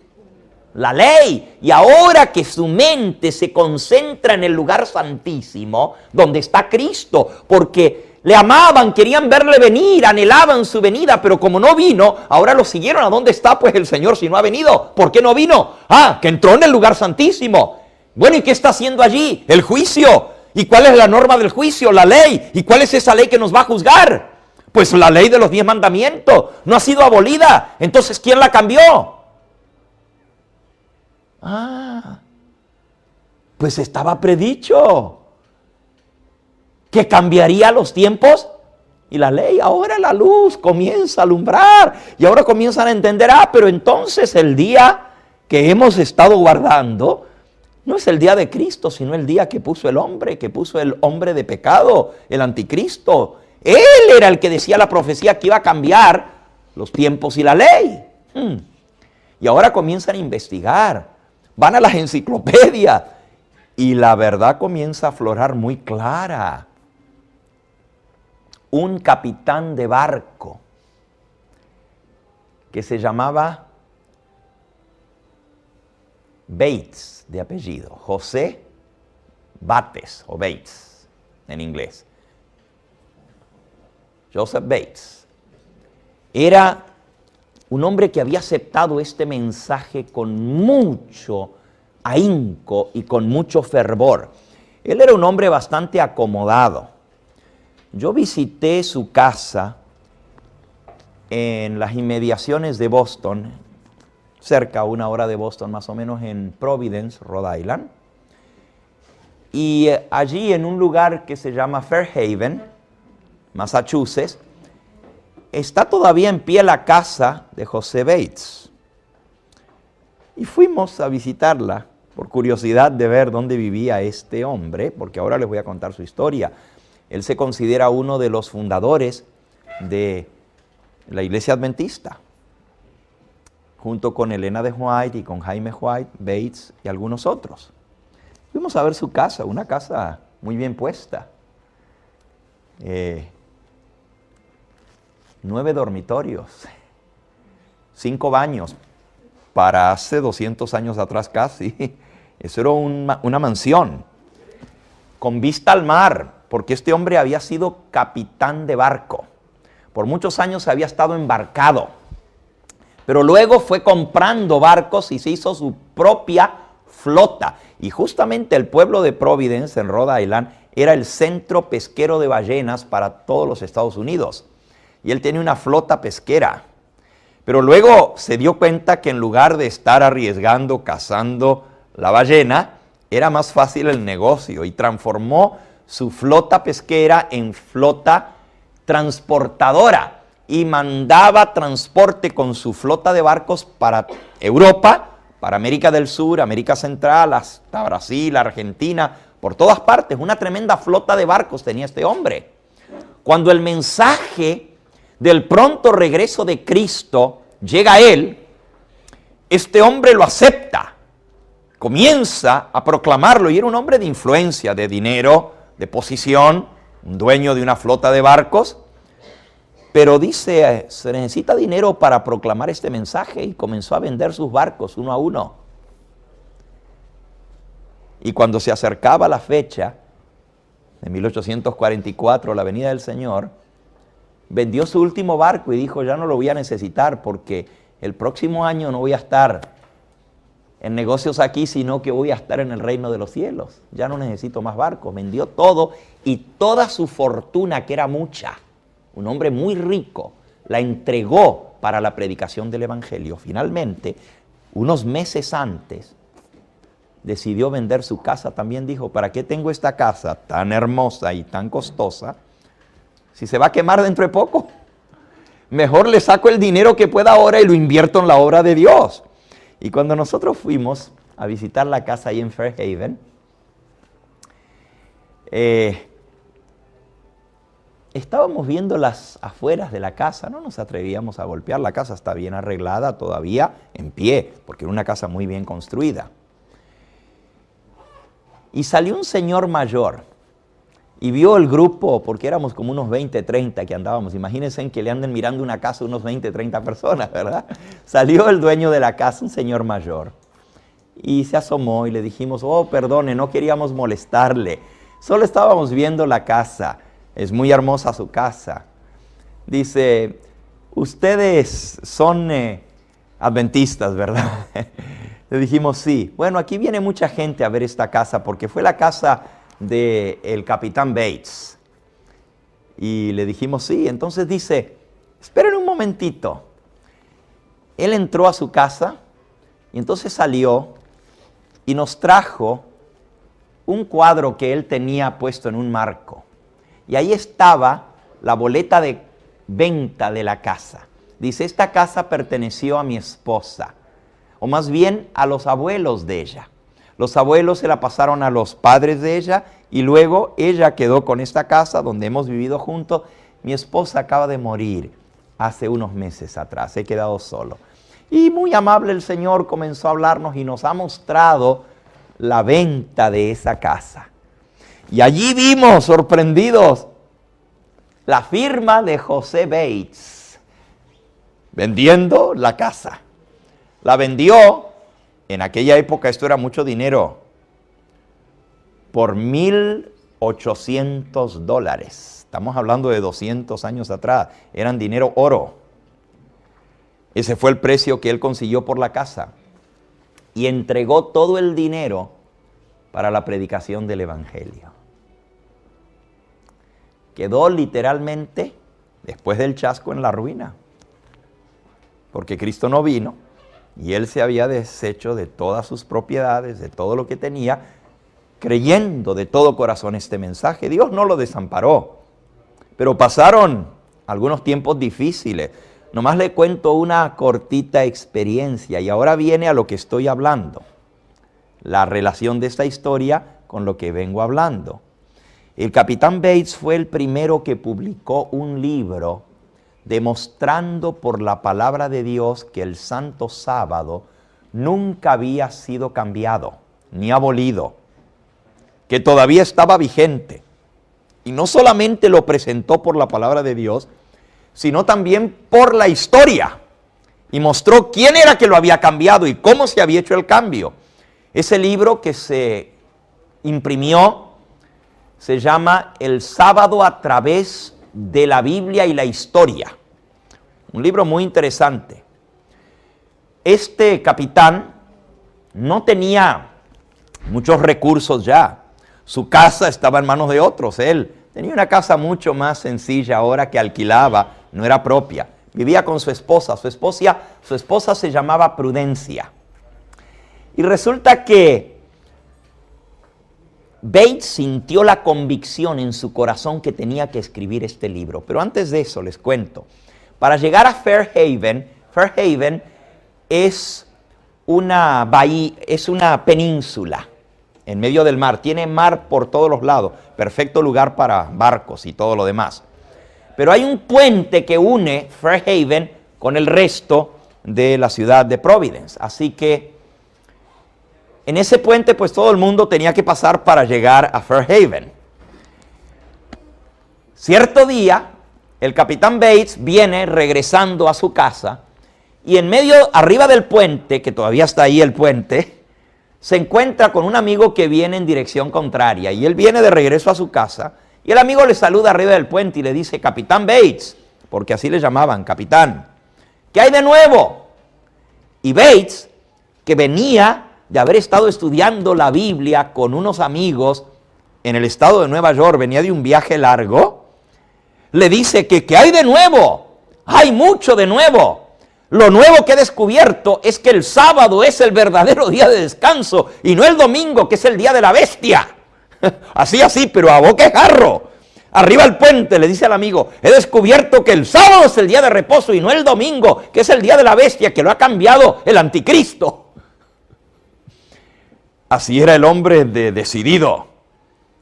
la ley. Y ahora que su mente se concentra en el lugar santísimo, donde está Cristo, porque le amaban, querían verle venir, anhelaban su venida, pero como no vino, ahora lo siguieron. ¿A dónde está pues el Señor si no ha venido? ¿Por qué no vino? Ah, que entró en el lugar santísimo. Bueno, ¿y qué está haciendo allí? El juicio. ¿Y cuál es la norma del juicio? La ley. ¿Y cuál es esa ley que nos va a juzgar? Pues la ley de los 10 mandamientos. No ha sido abolida. Entonces, ¿quién la cambió? Ah, pues estaba predicho que cambiaría los tiempos y la ley. Ahora la luz comienza a alumbrar y ahora comienzan a entender, pero entonces el día que hemos estado guardando no es el día de Cristo, sino el día que puso el hombre de pecado, el anticristo. Él era el que decía la profecía que iba a cambiar los tiempos y la ley. Y ahora comienzan a investigar, van a las enciclopedias y la verdad comienza a aflorar muy clara. Un capitán de barco que se llamaba Bates, de apellido, José Bates, o Bates en inglés, Joseph Bates, era un hombre que había aceptado este mensaje con mucho ahínco y con mucho fervor. Él era un hombre bastante acomodado. Yo visité su casa en las inmediaciones de Boston, cerca a 1 hora de Boston, más o menos en Providence, Rhode Island. Y allí en un lugar que se llama Fairhaven, Massachusetts, está todavía en pie la casa de José Bates. Y fuimos a visitarla por curiosidad de ver dónde vivía este hombre, porque ahora les voy a contar su historia. Él se considera uno de los fundadores de la Iglesia Adventista, junto con Elena de White y con Jaime White, Bates y algunos otros. Fuimos a ver su casa, una casa muy bien puesta. 9 dormitorios, 5 baños, para hace 200 años atrás casi. Eso era una mansión, con vista al mar, porque este hombre había sido capitán de barco. Por muchos años había estado embarcado, pero luego fue comprando barcos y se hizo su propia flota. Y justamente el pueblo de Providence, en Rhode Island, era el centro pesquero de ballenas para todos los Estados Unidos. Y él tenía una flota pesquera. Pero luego se dio cuenta que en lugar de estar arriesgando, cazando la ballena, era más fácil el negocio y transformó su flota pesquera en flota transportadora y mandaba transporte con su flota de barcos para Europa, para América del Sur, América Central, hasta Brasil, Argentina, por todas partes. Una tremenda flota de barcos tenía este hombre. Cuando el mensaje del pronto regreso de Cristo llega a él, este hombre lo acepta, comienza a proclamarlo, y era un hombre de influencia, de dinero, de posición, un dueño de una flota de barcos, pero dice, se necesita dinero para proclamar este mensaje, y comenzó a vender sus barcos uno a uno. Y cuando se acercaba la fecha de 1844, la venida del Señor, vendió su último barco y dijo, ya no lo voy a necesitar porque el próximo año no voy a estar en negocios aquí, sino que voy a estar en el reino de los cielos. Ya no necesito más barcos. Vendió todo y toda su fortuna, que era mucha, un hombre muy rico, la entregó para la predicación del Evangelio. Finalmente, unos meses antes, decidió vender su casa. También dijo, ¿para qué tengo esta casa tan hermosa y tan costosa si se va a quemar dentro de poco? Mejor le saco el dinero que pueda ahora y lo invierto en la obra de Dios. Y cuando nosotros fuimos a visitar la casa ahí en Fairhaven, estábamos viendo las afueras de la casa, no nos atrevíamos a golpear, la casa está bien arreglada todavía, en pie, porque era una casa muy bien construida. Y salió un señor mayor y vio el grupo, porque éramos como unos 20, 30 que andábamos. Imagínense en que le anden mirando una casa unos 20, 30 personas, ¿verdad? Salió el dueño de la casa, un señor mayor, y se asomó y le dijimos, oh, perdone, no queríamos molestarle, solo estábamos viendo la casa, es muy hermosa su casa. Dice, ustedes son adventistas, ¿verdad? Le dijimos, sí. Bueno, aquí viene mucha gente a ver esta casa porque fue la casa del capitán Bates. Y le dijimos, sí. Entonces dice, esperen un momentito. Él entró a su casa y entonces salió y nos trajo un cuadro que él tenía puesto en un marco. Y ahí estaba la boleta de venta de la casa. Dice, esta casa perteneció a mi esposa, o más bien a los abuelos de ella. Los abuelos se la pasaron a los padres de ella y luego ella quedó con esta casa donde hemos vivido juntos. Mi esposa acaba de morir hace unos meses atrás, he quedado solo. Y muy amable el Señor comenzó a hablarnos y nos ha mostrado la venta de esa casa. Y allí vimos, sorprendidos, la firma de José Bates vendiendo la casa. La vendió, en aquella época esto era mucho dinero, por $1,800. Estamos hablando de 200 años atrás, eran dinero oro. Ese fue el precio que él consiguió por la casa. y entregó todo el dinero para la predicación del Evangelio. Quedó literalmente, después del chasco, en la ruina, porque Cristo no vino y él se había deshecho de todas sus propiedades, de todo lo que tenía, creyendo de todo corazón este mensaje. Dios no lo desamparó, pero pasaron algunos tiempos difíciles. Nomás le cuento una cortita experiencia y ahora viene a lo que estoy hablando. La relación de esta historia con lo que vengo hablando. El capitán Bates fue el primero que publicó un libro demostrando por la palabra de Dios que el Santo Sábado nunca había sido cambiado ni abolido, que todavía estaba vigente. Y no solamente lo presentó por la palabra de Dios, sino también por la historia. Y mostró quién era que lo había cambiado y cómo se había hecho el cambio. Ese libro que se imprimió se llama El Sábado a través de la Biblia y la historia. Un libro muy interesante. Este capitán no tenía muchos recursos ya. Su casa estaba en manos de otros. Él tenía una casa mucho más sencilla ahora que alquilaba, no era propia. Vivía con su esposa. Su esposa se llamaba Prudencia. Y resulta que Bates sintió la convicción en su corazón que tenía que escribir este libro. Pero antes de eso les cuento. Para llegar a Fairhaven es una bahía, es una península en medio del mar. Tiene mar por todos los lados. Perfecto lugar para barcos y todo lo demás. Pero hay un puente que une Fairhaven con el resto de la ciudad de Providence. Así que en ese puente pues todo el mundo tenía que pasar para llegar a Fairhaven. Cierto día el capitán Bates viene regresando a su casa y en medio, arriba del puente, que todavía está ahí el puente, se encuentra con un amigo que viene en dirección contraria y él viene de regreso a su casa y el amigo le saluda arriba del puente y le dice: Capitán Bates, porque así le llamaban, capitán, ¿qué hay de nuevo? Y Bates, que venía de haber estado estudiando la Biblia con unos amigos en el estado de Nueva York, venía de un viaje largo, le dice que ¿qué hay de nuevo? Hay mucho de nuevo. Lo nuevo que he descubierto es que el sábado es el verdadero día de descanso y no el domingo, que es el día de la bestia. Así, pero a boca de jarro. Arriba el puente le dice al amigo: he descubierto que el sábado es el día de reposo y no el domingo, que es el día de la bestia, que lo ha cambiado el anticristo. Así era el hombre decidido.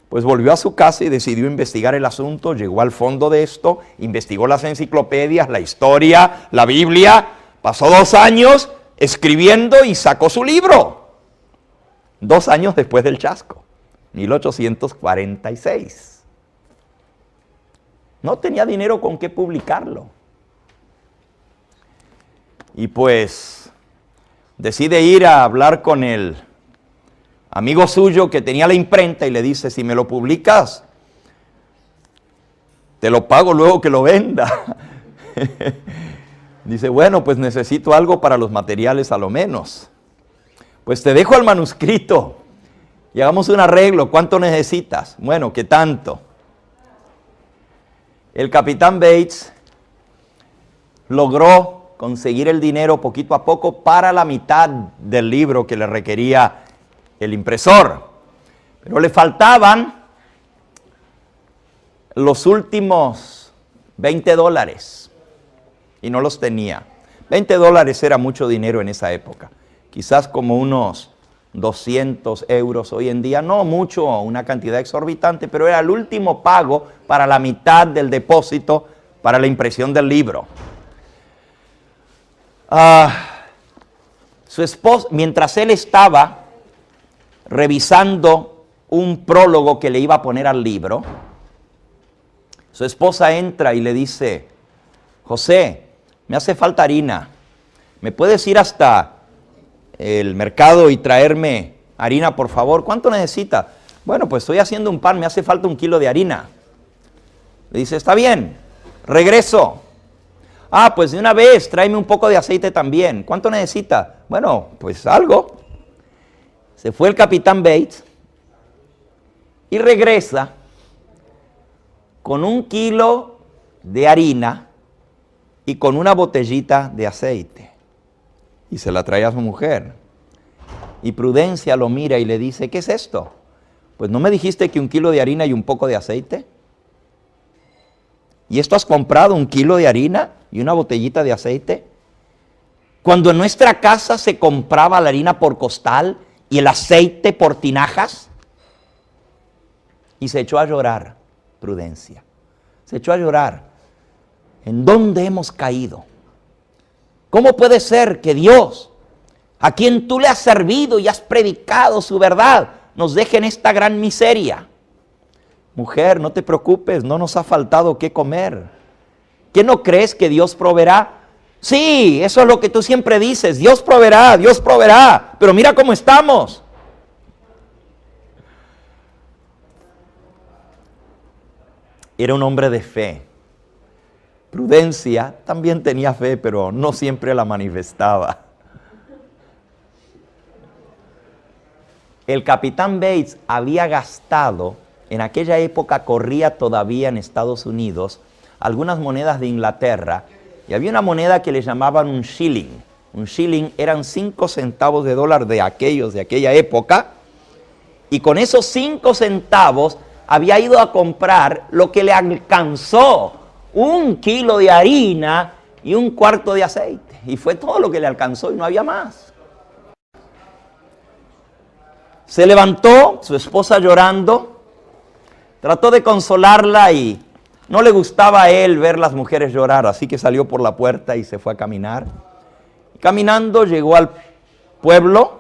Pues volvió a su casa y decidió investigar el asunto, llegó al fondo de esto, investigó las enciclopedias, la historia, la Biblia, pasó 2 años escribiendo y sacó su libro. 2 años después del chasco, 1846. No tenía dinero con qué publicarlo. Y pues decide ir a hablar con el amigo suyo que tenía la imprenta y le dice: si me lo publicas, te lo pago luego que lo venda. Dice: bueno, pues necesito algo para los materiales a lo menos. Pues te dejo el manuscrito y hagamos un arreglo. ¿Cuánto necesitas? Bueno, ¿qué tanto? El capitán Bates logró conseguir el dinero poquito a poco para la mitad del libro que le requería el impresor, pero le faltaban los últimos $20 y no los tenía. $20 era mucho dinero en esa época, quizás como unos 200 euros hoy en día, no mucho, una cantidad exorbitante, pero era el último pago para la mitad del depósito para la impresión del libro. Su esposa, mientras él estaba revisando un prólogo que le iba a poner al libro, su esposa entra y le dice: José, me hace falta harina, ¿me puedes ir hasta el mercado y traerme harina, por favor? ¿Cuánto necesita? Bueno, pues estoy haciendo un pan, me hace falta 1 kilo de harina. Le dice: está bien, regreso. Pues de una vez, tráeme un poco de aceite también. ¿Cuánto necesita? Bueno, pues algo. Se fue el capitán Bates y regresa con 1 kilo de harina y con una botellita de aceite. Y se la trae a su mujer. Y Prudencia lo mira y le dice, ¿qué es esto? Pues ¿no me dijiste que 1 kilo de harina y un poco de aceite? ¿Y esto has comprado 1 kilo de harina y una botellita de aceite? Cuando en nuestra casa se compraba la harina por costal y el aceite por tinajas. Y se echó a llorar, Prudencia. Se echó a llorar. ¿En dónde hemos caído? ¿Cómo puede ser que Dios, a quien tú le has servido y has predicado su verdad, nos deje en esta gran miseria? Mujer, no te preocupes, no nos ha faltado qué comer. ¿Qué no crees que Dios proveerá? Sí, eso es lo que tú siempre dices, Dios proveerá, pero mira cómo estamos. Era un hombre de fe. Prudencia también tenía fe, pero no siempre la manifestaba. El capitán Bates había gastado, en aquella época corría todavía en Estados Unidos, algunas monedas de Inglaterra, y había una moneda que le llamaban un shilling. Un shilling eran 5 centavos de dólar de aquella época, y con esos 5 centavos había ido a comprar lo que le alcanzó, 1 kilo de harina y 1 cuarto de aceite. Y fue todo lo que le alcanzó y no había más. Se levantó, su esposa llorando, trató de consolarla y no le gustaba a él ver las mujeres llorar, así que salió por la puerta y se fue a caminar. Caminando llegó al pueblo,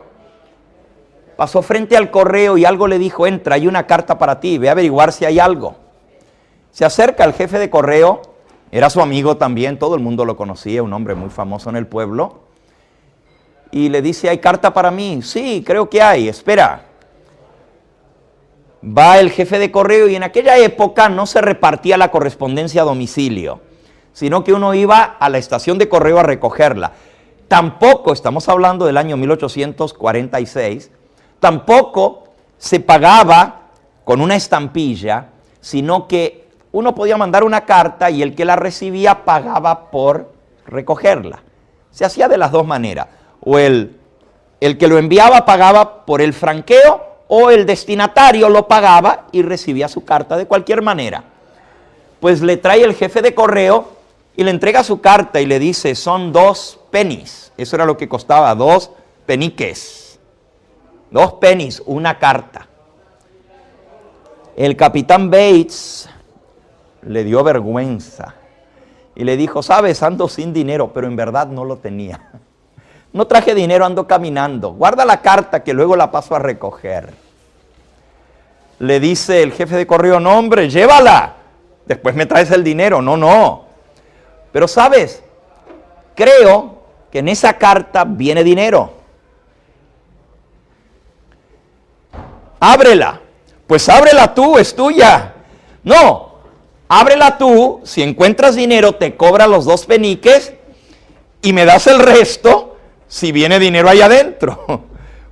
pasó frente al correo y algo le dijo, entra, hay una carta para ti, ve a averiguar si hay algo. Se acerca al jefe de correo, era su amigo también, todo el mundo lo conocía, un hombre muy famoso en el pueblo, y le dice, ¿hay carta para mí? Sí, creo que hay, espera. Va el jefe de correo y en aquella época no se repartía la correspondencia a domicilio, sino que uno iba a la estación de correo a recogerla. Tampoco, estamos hablando del año 1846, tampoco se pagaba con una estampilla, sino que uno podía mandar una carta y el que la recibía pagaba por recogerla. Se hacía de las dos maneras. O el que lo enviaba pagaba por el franqueo, o el destinatario lo pagaba y recibía su carta de cualquier manera. Pues le trae el jefe de correo y le entrega su carta y le dice, son 2 pennies. Eso era lo que costaba, 2 peniques. 2 pennies, una carta. El capitán Bates le dio vergüenza y le dijo, sabes, ando sin dinero, pero en verdad no lo tenía. No traje dinero, ando caminando. Guarda la carta que luego la paso a recoger. Le dice el jefe de correo, no hombre, llévala. Después me traes el dinero. No. Pero sabes, creo que en esa carta viene dinero. Ábrela. Pues ábrela tú, es tuya. No, ábrela tú, si encuentras dinero te cobra los 2 peniques y me das el resto si viene dinero ahí adentro.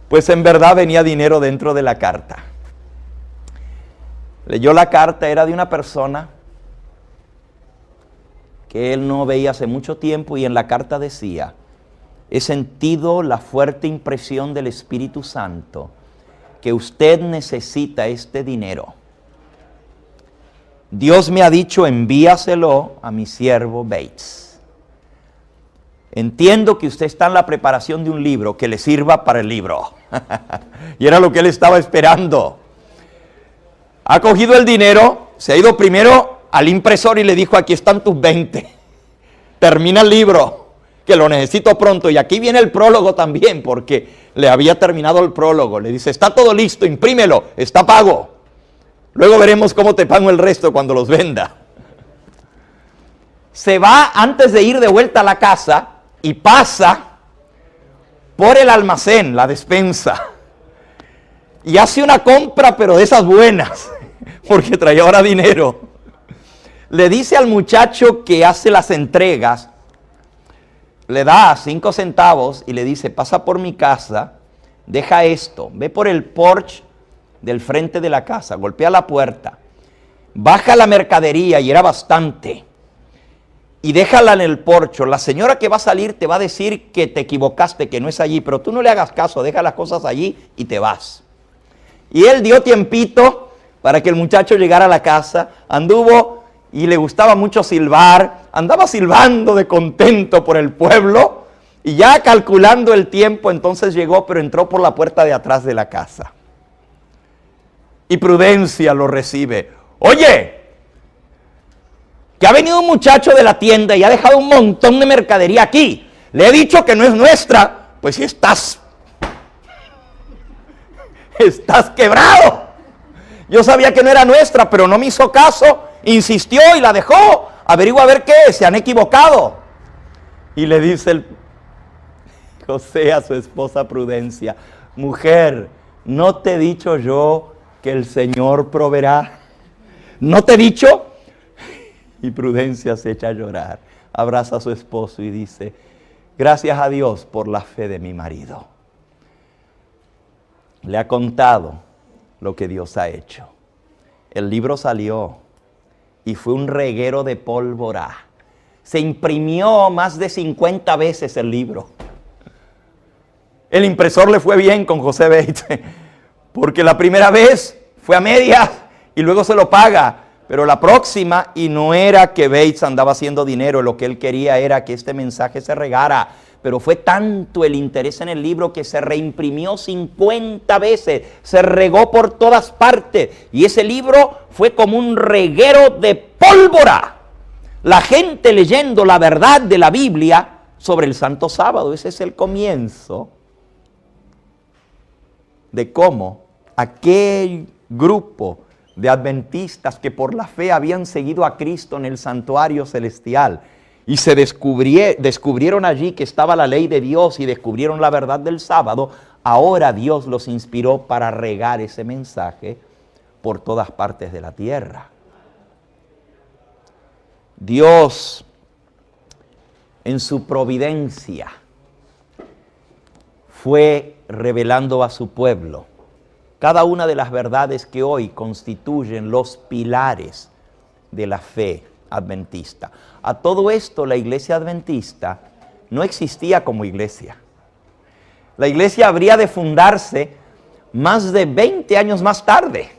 Pues en verdad venía dinero dentro de la carta. Leyó la carta, era de una persona que él no veía hace mucho tiempo y en la carta decía, he sentido la fuerte impresión del Espíritu Santo que usted necesita este dinero. Dios me ha dicho, envíaselo a mi siervo Bates. Entiendo que usted está en la preparación de un libro que le sirva para el libro. Y era lo que él estaba esperando. Ha cogido el dinero, se ha ido primero al impresor y le dijo, aquí están tus 20. Termina el libro, que lo necesito pronto. Y aquí viene el prólogo también, porque le había terminado el prólogo. Le dice, está todo listo, imprímelo, está pago. Luego veremos cómo te pago el resto cuando los venda. Se va antes de ir de vuelta a la casa y pasa por el almacén, la despensa, y hace una compra, pero de esas buenas, porque traía ahora dinero. Le dice al muchacho que hace las entregas, le da 5 centavos y le dice, pasa por mi casa, deja esto, ve por el porche del frente de la casa, golpea la puerta, baja la mercadería, y era bastante, y déjala en el porche. La señora que va a salir te va a decir que te equivocaste, que no es allí, pero tú no le hagas caso, deja las cosas allí y te vas. Y él dio tiempito para que el muchacho llegara a la casa, anduvo y le gustaba mucho silbar, andaba silbando de contento por el pueblo, y ya calculando el tiempo, entonces llegó, pero entró por la puerta de atrás de la casa. Y Prudencia lo recibe. Oye, que ha venido un muchacho de la tienda y ha dejado un montón de mercadería aquí. Le he dicho que no es nuestra. Pues si estás quebrado. Yo sabía que no era nuestra, pero no me hizo caso. Insistió y la dejó. Averigua a ver qué, se han equivocado. Y le dice el José a su esposa Prudencia: mujer, ¿no te he dicho yo que el Señor proveerá? ¿No te he dicho? Y Prudencia se echa a llorar, abraza a su esposo y dice: gracias a Dios por la fe de mi marido. Le ha contado lo que Dios ha hecho. El libro salió y fue un reguero de pólvora. Se imprimió más de 50 veces el libro. El impresor le fue bien con José Bates, porque la primera vez fue a medias y luego se lo paga. Pero la próxima, y no era que Bates andaba haciendo dinero, lo que él quería era que este mensaje se regara. Pero fue tanto el interés en el libro que se reimprimió 50 veces, se regó por todas partes, y ese libro fue como un reguero de pólvora. La gente leyendo la verdad de la Biblia sobre el Santo Sábado. Ese es el comienzo de cómo aquel grupo de adventistas que por la fe habían seguido a Cristo en el santuario celestial y se descubrieron allí que estaba la ley de Dios y descubrieron la verdad del sábado, ahora Dios los inspiró para regar ese mensaje por todas partes de la tierra. Dios, en su providencia, fue revelando a su pueblo cada una de las verdades que hoy constituyen los pilares de la fe adventista. A todo esto, la iglesia adventista no existía como iglesia. La iglesia habría de fundarse más de 20 años más tarde.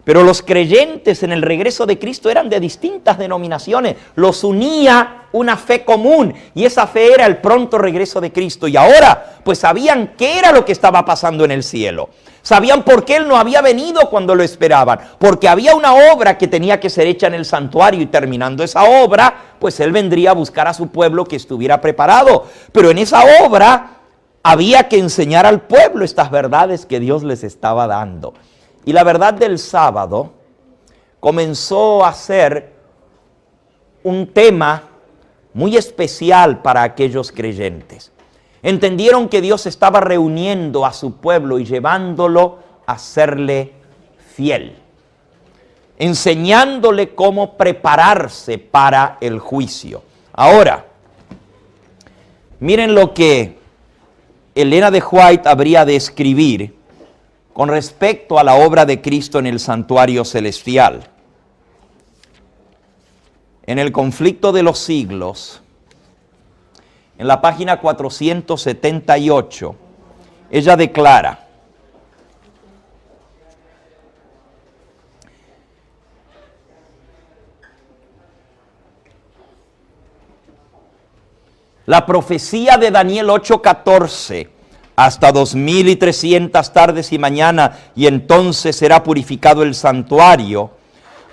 Pero los creyentes en el regreso de Cristo eran de distintas denominaciones. Los unía una fe común, y esa fe era el pronto regreso de Cristo. Y ahora, pues sabían qué era lo que estaba pasando en el cielo. Sabían por qué Él no había venido cuando lo esperaban. Porque había una obra que tenía que ser hecha en el santuario, y terminando esa obra, pues Él vendría a buscar a su pueblo que estuviera preparado. Pero en esa obra había que enseñar al pueblo estas verdades que Dios les estaba dando. Y la verdad del sábado comenzó a ser un tema muy especial para aquellos creyentes. Entendieron que Dios estaba reuniendo a su pueblo y llevándolo a serle fiel, enseñándole cómo prepararse para el juicio. Ahora, miren lo que Elena de White habría de escribir con respecto a la obra de Cristo en el santuario celestial. En el conflicto de los siglos, en la página 478, ella declara: la profecía de Daniel 8:14, hasta 2300 tardes y mañana, y entonces será purificado el santuario,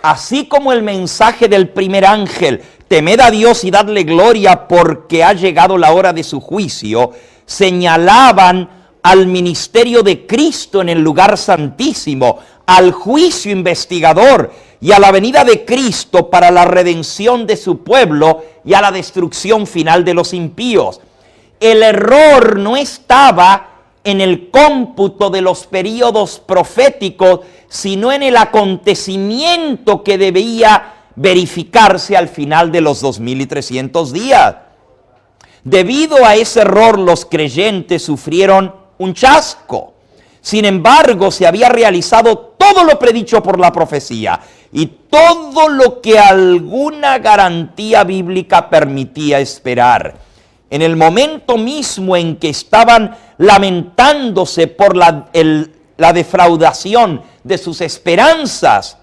así como el mensaje del primer ángel, temed a Dios y dadle gloria porque ha llegado la hora de su juicio, señalaban al ministerio de Cristo en el lugar santísimo, al juicio investigador y a la venida de Cristo para la redención de su pueblo y a la destrucción final de los impíos. El error no estaba en el cómputo de los períodos proféticos, sino en el acontecimiento que debía verificarse al final de los 2300 días. Debido a ese error, los creyentes sufrieron un chasco. Sin embargo, se había realizado todo lo predicho por la profecía y todo lo que alguna garantía bíblica permitía esperar. En el momento mismo en que estaban lamentándose por la defraudación de sus esperanzas,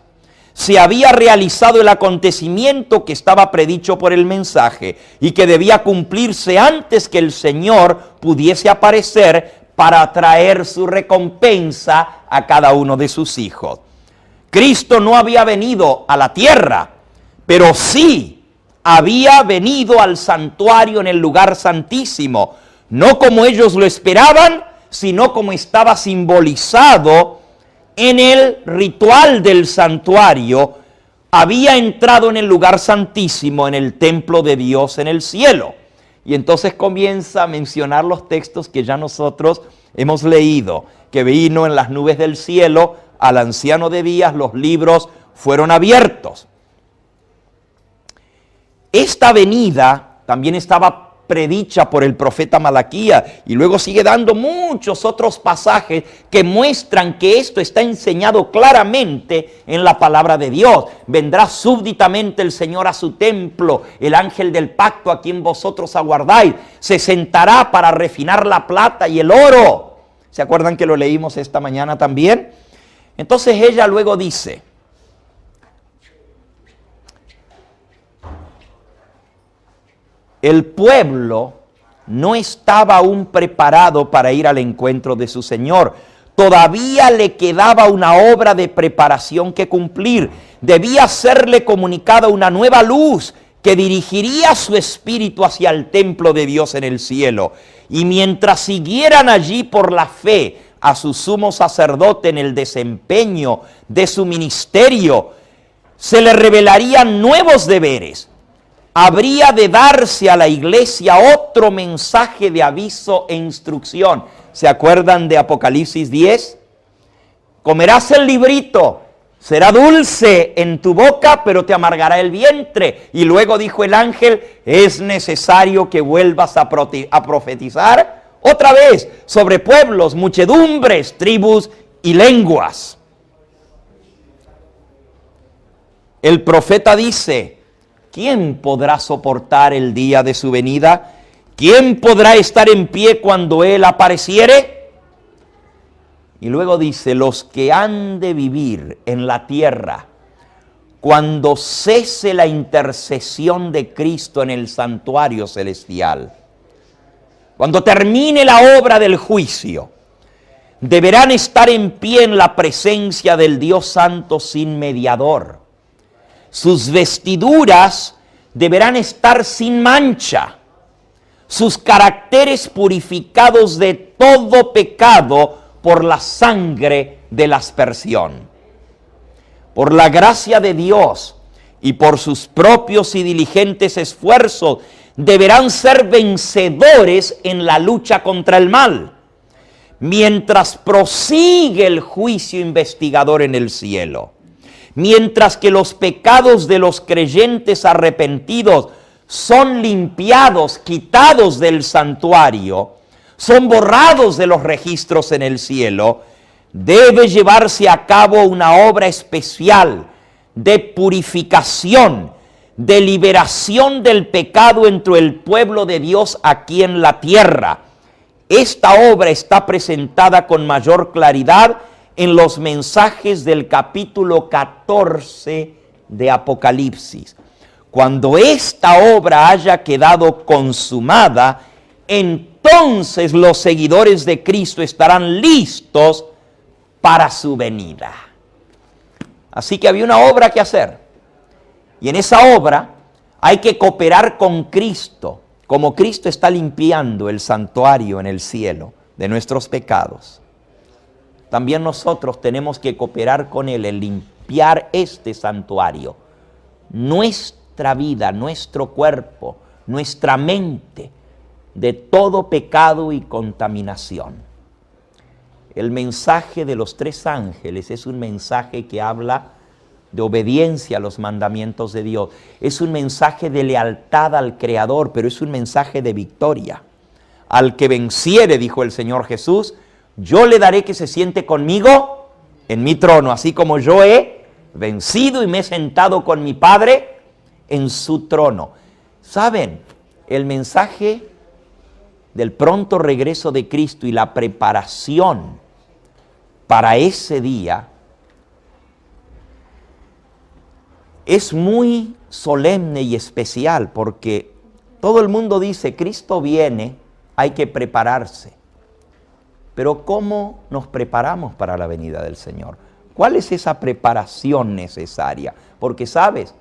se había realizado el acontecimiento que estaba predicho por el mensaje y que debía cumplirse antes que el Señor pudiese aparecer para traer su recompensa a cada uno de sus hijos. Cristo no había venido a la tierra, pero sí había venido al santuario en el lugar santísimo, no como ellos lo esperaban, sino como estaba simbolizado en el ritual del santuario. Había entrado en el lugar santísimo, en el templo de Dios en el cielo. Y entonces comienza a mencionar los textos que ya nosotros hemos leído, que vino en las nubes del cielo al anciano de días, los libros fueron abiertos. Esta venida también estaba predicha por el profeta Malaquías y luego sigue dando muchos otros pasajes que muestran que esto está enseñado claramente en la palabra de Dios. Vendrá súbditamente el Señor a su templo, el ángel del pacto a quien vosotros aguardáis, se sentará para refinar la plata y el oro. ¿Se acuerdan que lo leímos esta mañana también? Entonces ella luego dice: el pueblo no estaba aún preparado para ir al encuentro de su Señor. Todavía le quedaba una obra de preparación que cumplir. Debía serle comunicada una nueva luz que dirigiría su espíritu hacia el templo de Dios en el cielo. Y mientras siguieran allí por la fe a su sumo sacerdote en el desempeño de su ministerio, se le revelarían nuevos deberes. Habría de darse a la iglesia otro mensaje de aviso e instrucción. ¿Se acuerdan de Apocalipsis 10? Comerás el librito, será dulce en tu boca, pero te amargará el vientre. Y luego dijo el ángel: es necesario que vuelvas a profetizar otra vez sobre pueblos, muchedumbres, tribus y lenguas. El profeta dice: ¿quién podrá soportar el día de su venida? ¿Quién podrá estar en pie cuando Él apareciere? Y luego dice: los que han de vivir en la tierra, cuando cese la intercesión de Cristo en el santuario celestial, cuando termine la obra del juicio, deberán estar en pie en la presencia del Dios Santo sin mediador. Sus vestiduras deberán estar sin mancha, sus caracteres purificados de todo pecado por la sangre de la aspersión. Por la gracia de Dios y por sus propios y diligentes esfuerzos, deberán ser vencedores en la lucha contra el mal, mientras prosigue el juicio investigador en el cielo. Mientras que los pecados de los creyentes arrepentidos son limpiados, quitados del santuario, son borrados de los registros en el cielo, debe llevarse a cabo una obra especial de purificación, de liberación del pecado entre el pueblo de Dios aquí en la tierra. Esta obra está presentada con mayor claridad en los mensajes del capítulo 14 de Apocalipsis. Cuando esta obra haya quedado consumada, entonces los seguidores de Cristo estarán listos para su venida. Así que había una obra que hacer. Y en esa obra hay que cooperar con Cristo, como Cristo está limpiando el santuario en el cielo de nuestros pecados. También nosotros tenemos que cooperar con Él en limpiar este santuario, nuestra vida, nuestro cuerpo, nuestra mente, de todo pecado y contaminación. El mensaje de los tres ángeles es un mensaje que habla de obediencia a los mandamientos de Dios. Es un mensaje de lealtad al Creador, pero es un mensaje de victoria. Al que venciere, dijo el Señor Jesús, yo le daré que se siente conmigo en mi trono, así como yo he vencido y me he sentado con mi Padre en su trono. ¿Saben? El mensaje del pronto regreso de Cristo y la preparación para ese día es muy solemne y especial, porque todo el mundo dice, Cristo viene, hay que prepararse. Pero ¿cómo nos preparamos para la venida del Señor? ¿Cuál es esa preparación necesaria? Porque, ¿sabes?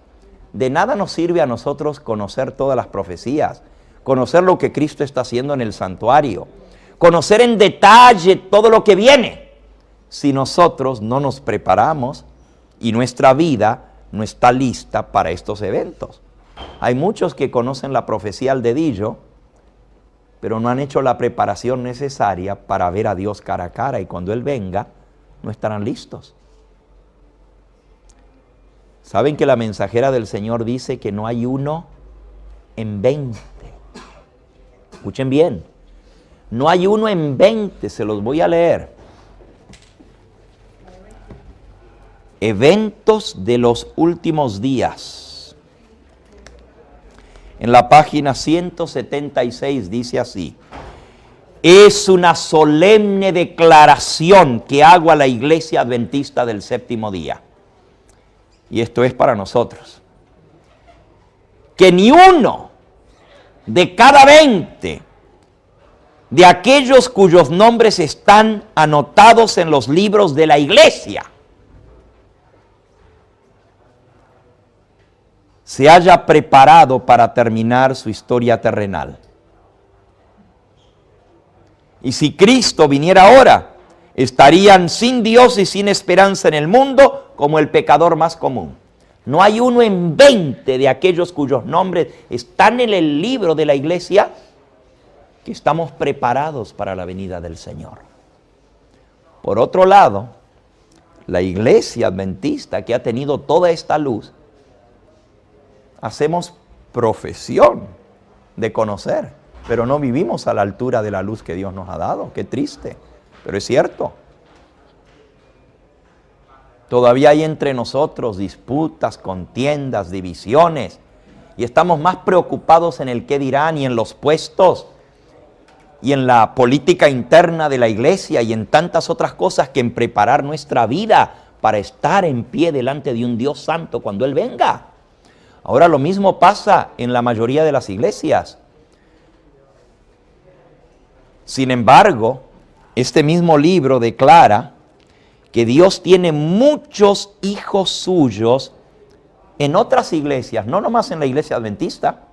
De nada nos sirve a nosotros conocer todas las profecías, conocer lo que Cristo está haciendo en el santuario, conocer en detalle todo lo que viene, si nosotros no nos preparamos y nuestra vida no está lista para estos eventos. Hay muchos que conocen la profecía al dedillo, pero no han hecho la preparación necesaria para ver a Dios cara a cara, y cuando Él venga, no estarán listos. ¿Saben que la mensajera del Señor dice que no hay uno en 20? Escuchen bien, no hay uno en 20, se los voy a leer. Eventos de los últimos días. En la página 176 dice así: es una solemne declaración que hago a la Iglesia Adventista del Séptimo Día. Y esto es para nosotros. Que ni uno de cada 20 de aquellos cuyos nombres están anotados en los libros de la Iglesia se haya preparado para terminar su historia terrenal. Y si Cristo viniera ahora, estarían sin Dios y sin esperanza en el mundo como el pecador más común. No hay uno en 20 de aquellos cuyos nombres están en el libro de la Iglesia que estamos preparados para la venida del Señor. Por otro lado, la Iglesia Adventista, que ha tenido toda esta luz, hacemos profesión de conocer, pero no vivimos a la altura de la luz que Dios nos ha dado. Qué triste, pero es cierto. Todavía hay entre nosotros disputas, contiendas, divisiones, y estamos más preocupados en el qué dirán y en los puestos y en la política interna de la iglesia y en tantas otras cosas que en preparar nuestra vida para estar en pie delante de un Dios santo cuando Él venga. Ahora lo mismo pasa en la mayoría de las iglesias. Sin embargo, este mismo libro declara que Dios tiene muchos hijos suyos en otras iglesias, no nomás en la iglesia adventista.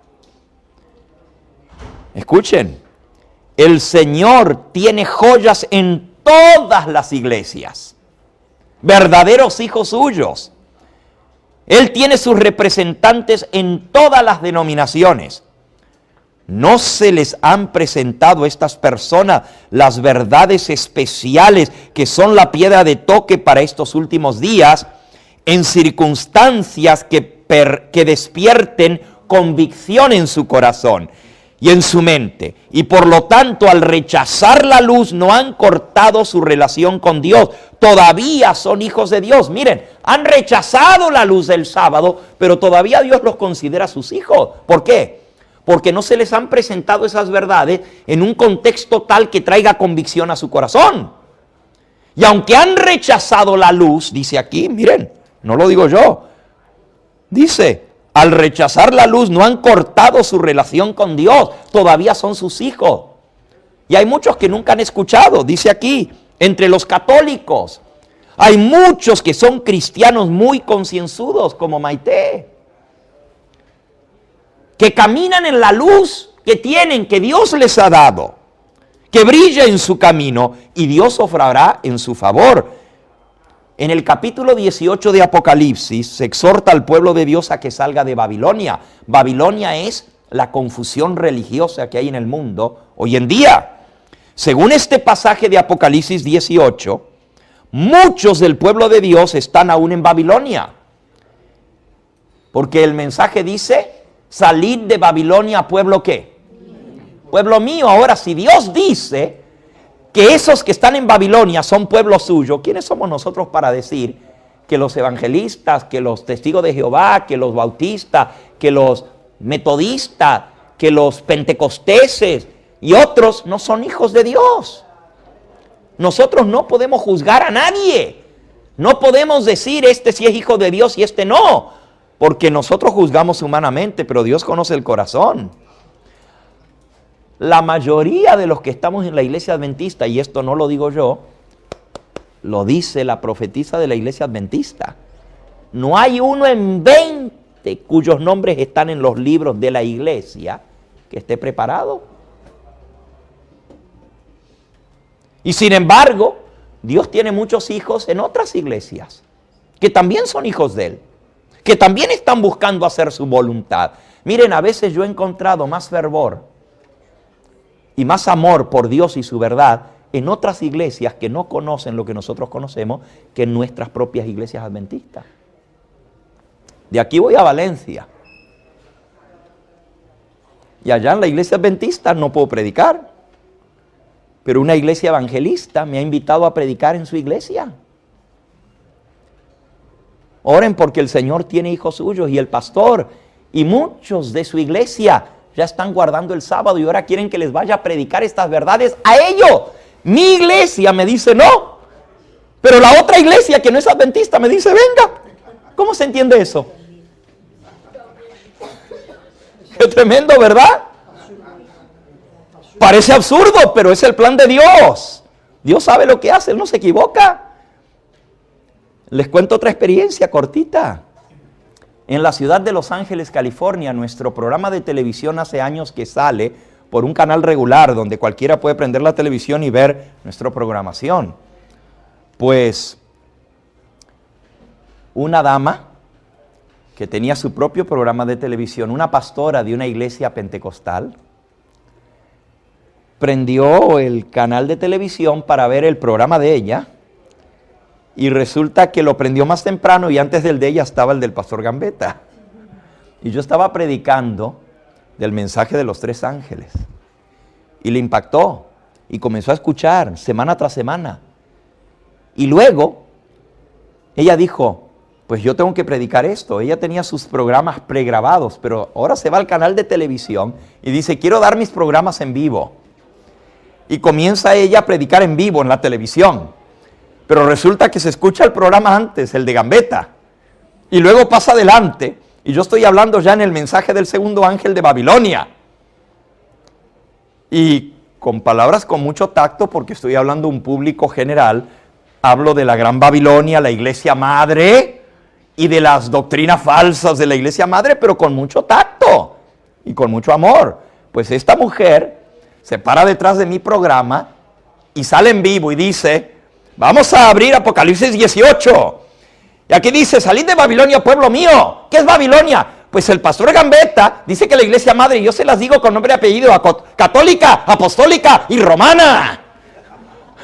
Escuchen, el Señor tiene joyas en todas las iglesias, verdaderos hijos suyos. Él tiene sus representantes en todas las denominaciones. ¿No se les han presentado a estas personas las verdades especiales que son la piedra de toque para estos últimos días, en circunstancias que despierten convicción en su corazón y en su mente? Y por lo tanto, al rechazar la luz, no han cortado su relación con Dios. Todavía son hijos de Dios. Miren, han rechazado la luz del sábado, pero todavía Dios los considera sus hijos. ¿Por qué? Porque no se les han presentado esas verdades en un contexto tal que traiga convicción a su corazón. Y aunque han rechazado la luz, dice aquí, miren, no lo digo yo, dice, al rechazar la luz no han cortado su relación con Dios, todavía son sus hijos. Y hay muchos que nunca han escuchado, dice aquí, entre los católicos, hay muchos que son cristianos muy concienzudos, como Maite, que caminan en la luz que tienen, que Dios les ha dado, que brilla en su camino, y Dios obrará en su favor. En el capítulo 18 de Apocalipsis se exhorta al pueblo de Dios a que salga de Babilonia. Babilonia es la confusión religiosa que hay en el mundo hoy en día. Según este pasaje de Apocalipsis 18, muchos del pueblo de Dios están aún en Babilonia. Porque el mensaje dice, salid de Babilonia, pueblo ¿qué? Pueblo mío. Ahora, si Dios dice que esos que están en Babilonia son pueblo suyo, ¿quiénes somos nosotros para decir que los evangelistas, que los testigos de Jehová, que los bautistas, que los metodistas, que los pentecosteses y otros no son hijos de Dios? Nosotros no podemos juzgar a nadie. No podemos decir este sí es hijo de Dios y este no, porque nosotros juzgamos humanamente, pero Dios conoce el corazón. La mayoría de los que estamos en la iglesia adventista, y esto no lo digo yo, lo dice la profetisa de la iglesia adventista. No hay uno en 20 cuyos nombres están en los libros de la iglesia que esté preparado. Y sin embargo, Dios tiene muchos hijos en otras iglesias que también son hijos de Él, que también están buscando hacer su voluntad. Miren, a veces yo he encontrado más fervor y más amor por Dios y su verdad en otras iglesias que no conocen lo que nosotros conocemos que en nuestras propias iglesias adventistas. De aquí voy a Valencia. Y allá en la iglesia adventista no puedo predicar. Pero una iglesia evangelista me ha invitado a predicar en su iglesia. Oren porque el Señor tiene hijos suyos y el pastor y muchos de su iglesia ya están guardando el sábado y ahora quieren que les vaya a predicar estas verdades a ellos. Mi iglesia me dice no, pero la otra iglesia que no es adventista me dice venga. ¿Cómo se entiende eso? Qué tremendo, ¿verdad? Parece absurdo, pero es el plan de Dios. Dios sabe lo que hace, Él no se equivoca. Les cuento otra experiencia cortita. En la ciudad de Los Ángeles, California, nuestro programa de televisión hace años que sale por un canal regular donde cualquiera puede prender la televisión y ver nuestra programación. Pues una dama que tenía su propio programa de televisión, una pastora de una iglesia pentecostal, prendió el canal de televisión para ver el programa de ella y resulta que lo prendió más temprano y antes del de ella estaba el del pastor Gambetta. Y yo estaba predicando del mensaje de los 3 ángeles y le impactó y comenzó a escuchar semana tras semana. Y luego ella dijo, pues yo tengo que predicar esto. Ella tenía sus programas pregrabados, pero ahora se va al canal de televisión y dice, quiero dar mis programas en vivo. Y comienza ella a predicar en vivo en la televisión. Pero resulta que se escucha el programa antes, el de Gambetta. Y luego pasa adelante. Y yo estoy hablando ya en el mensaje del segundo ángel de Babilonia. Y con palabras con mucho tacto, porque estoy hablando a un público general, hablo de la gran Babilonia, la iglesia madre, y de las doctrinas falsas de la iglesia madre, pero con mucho tacto y con mucho amor. Pues esta mujer se para detrás de mi programa y sale en vivo y dice, vamos a abrir Apocalipsis 18. Y aquí dice, salid de Babilonia, pueblo mío. ¿Qué es Babilonia? Pues el pastor Gambetta dice que la iglesia madre, y yo se las digo con nombre y apellido, católica, apostólica y romana.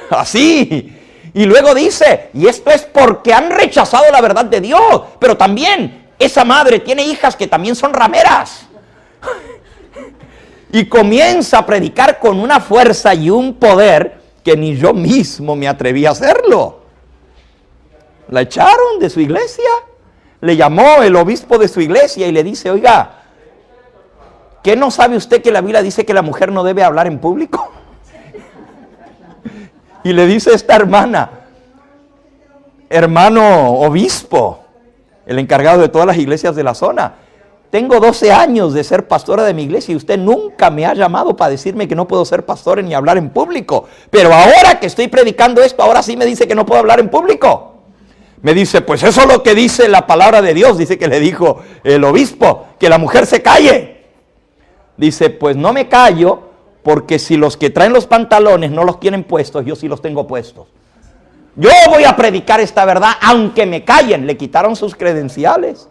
Así. Y luego dice, y esto es porque han rechazado la verdad de Dios. Pero también esa madre tiene hijas que también son rameras. Y comienza a predicar con una fuerza y un poder que ni yo mismo me atreví a hacerlo. La echaron de su iglesia. Le llamó el obispo de su iglesia y le dice, oiga, ¿qué no sabe usted que la Biblia dice que la mujer no debe hablar en público? Y le dice esta hermana, hermano obispo, el encargado de todas las iglesias de la zona, tengo 12 años de ser pastora de mi iglesia y usted nunca me ha llamado para decirme que no puedo ser pastor ni hablar en público. Pero ahora que estoy predicando esto, ahora sí me dice que no puedo hablar en público. Me dice, pues eso es lo que dice la palabra de Dios. Dice que le dijo el obispo, que la mujer se calle. Dice, pues no me callo, porque si los que traen los pantalones no los tienen puestos, yo sí los tengo puestos. Yo voy a predicar esta verdad, aunque me callen. Le quitaron sus credenciales.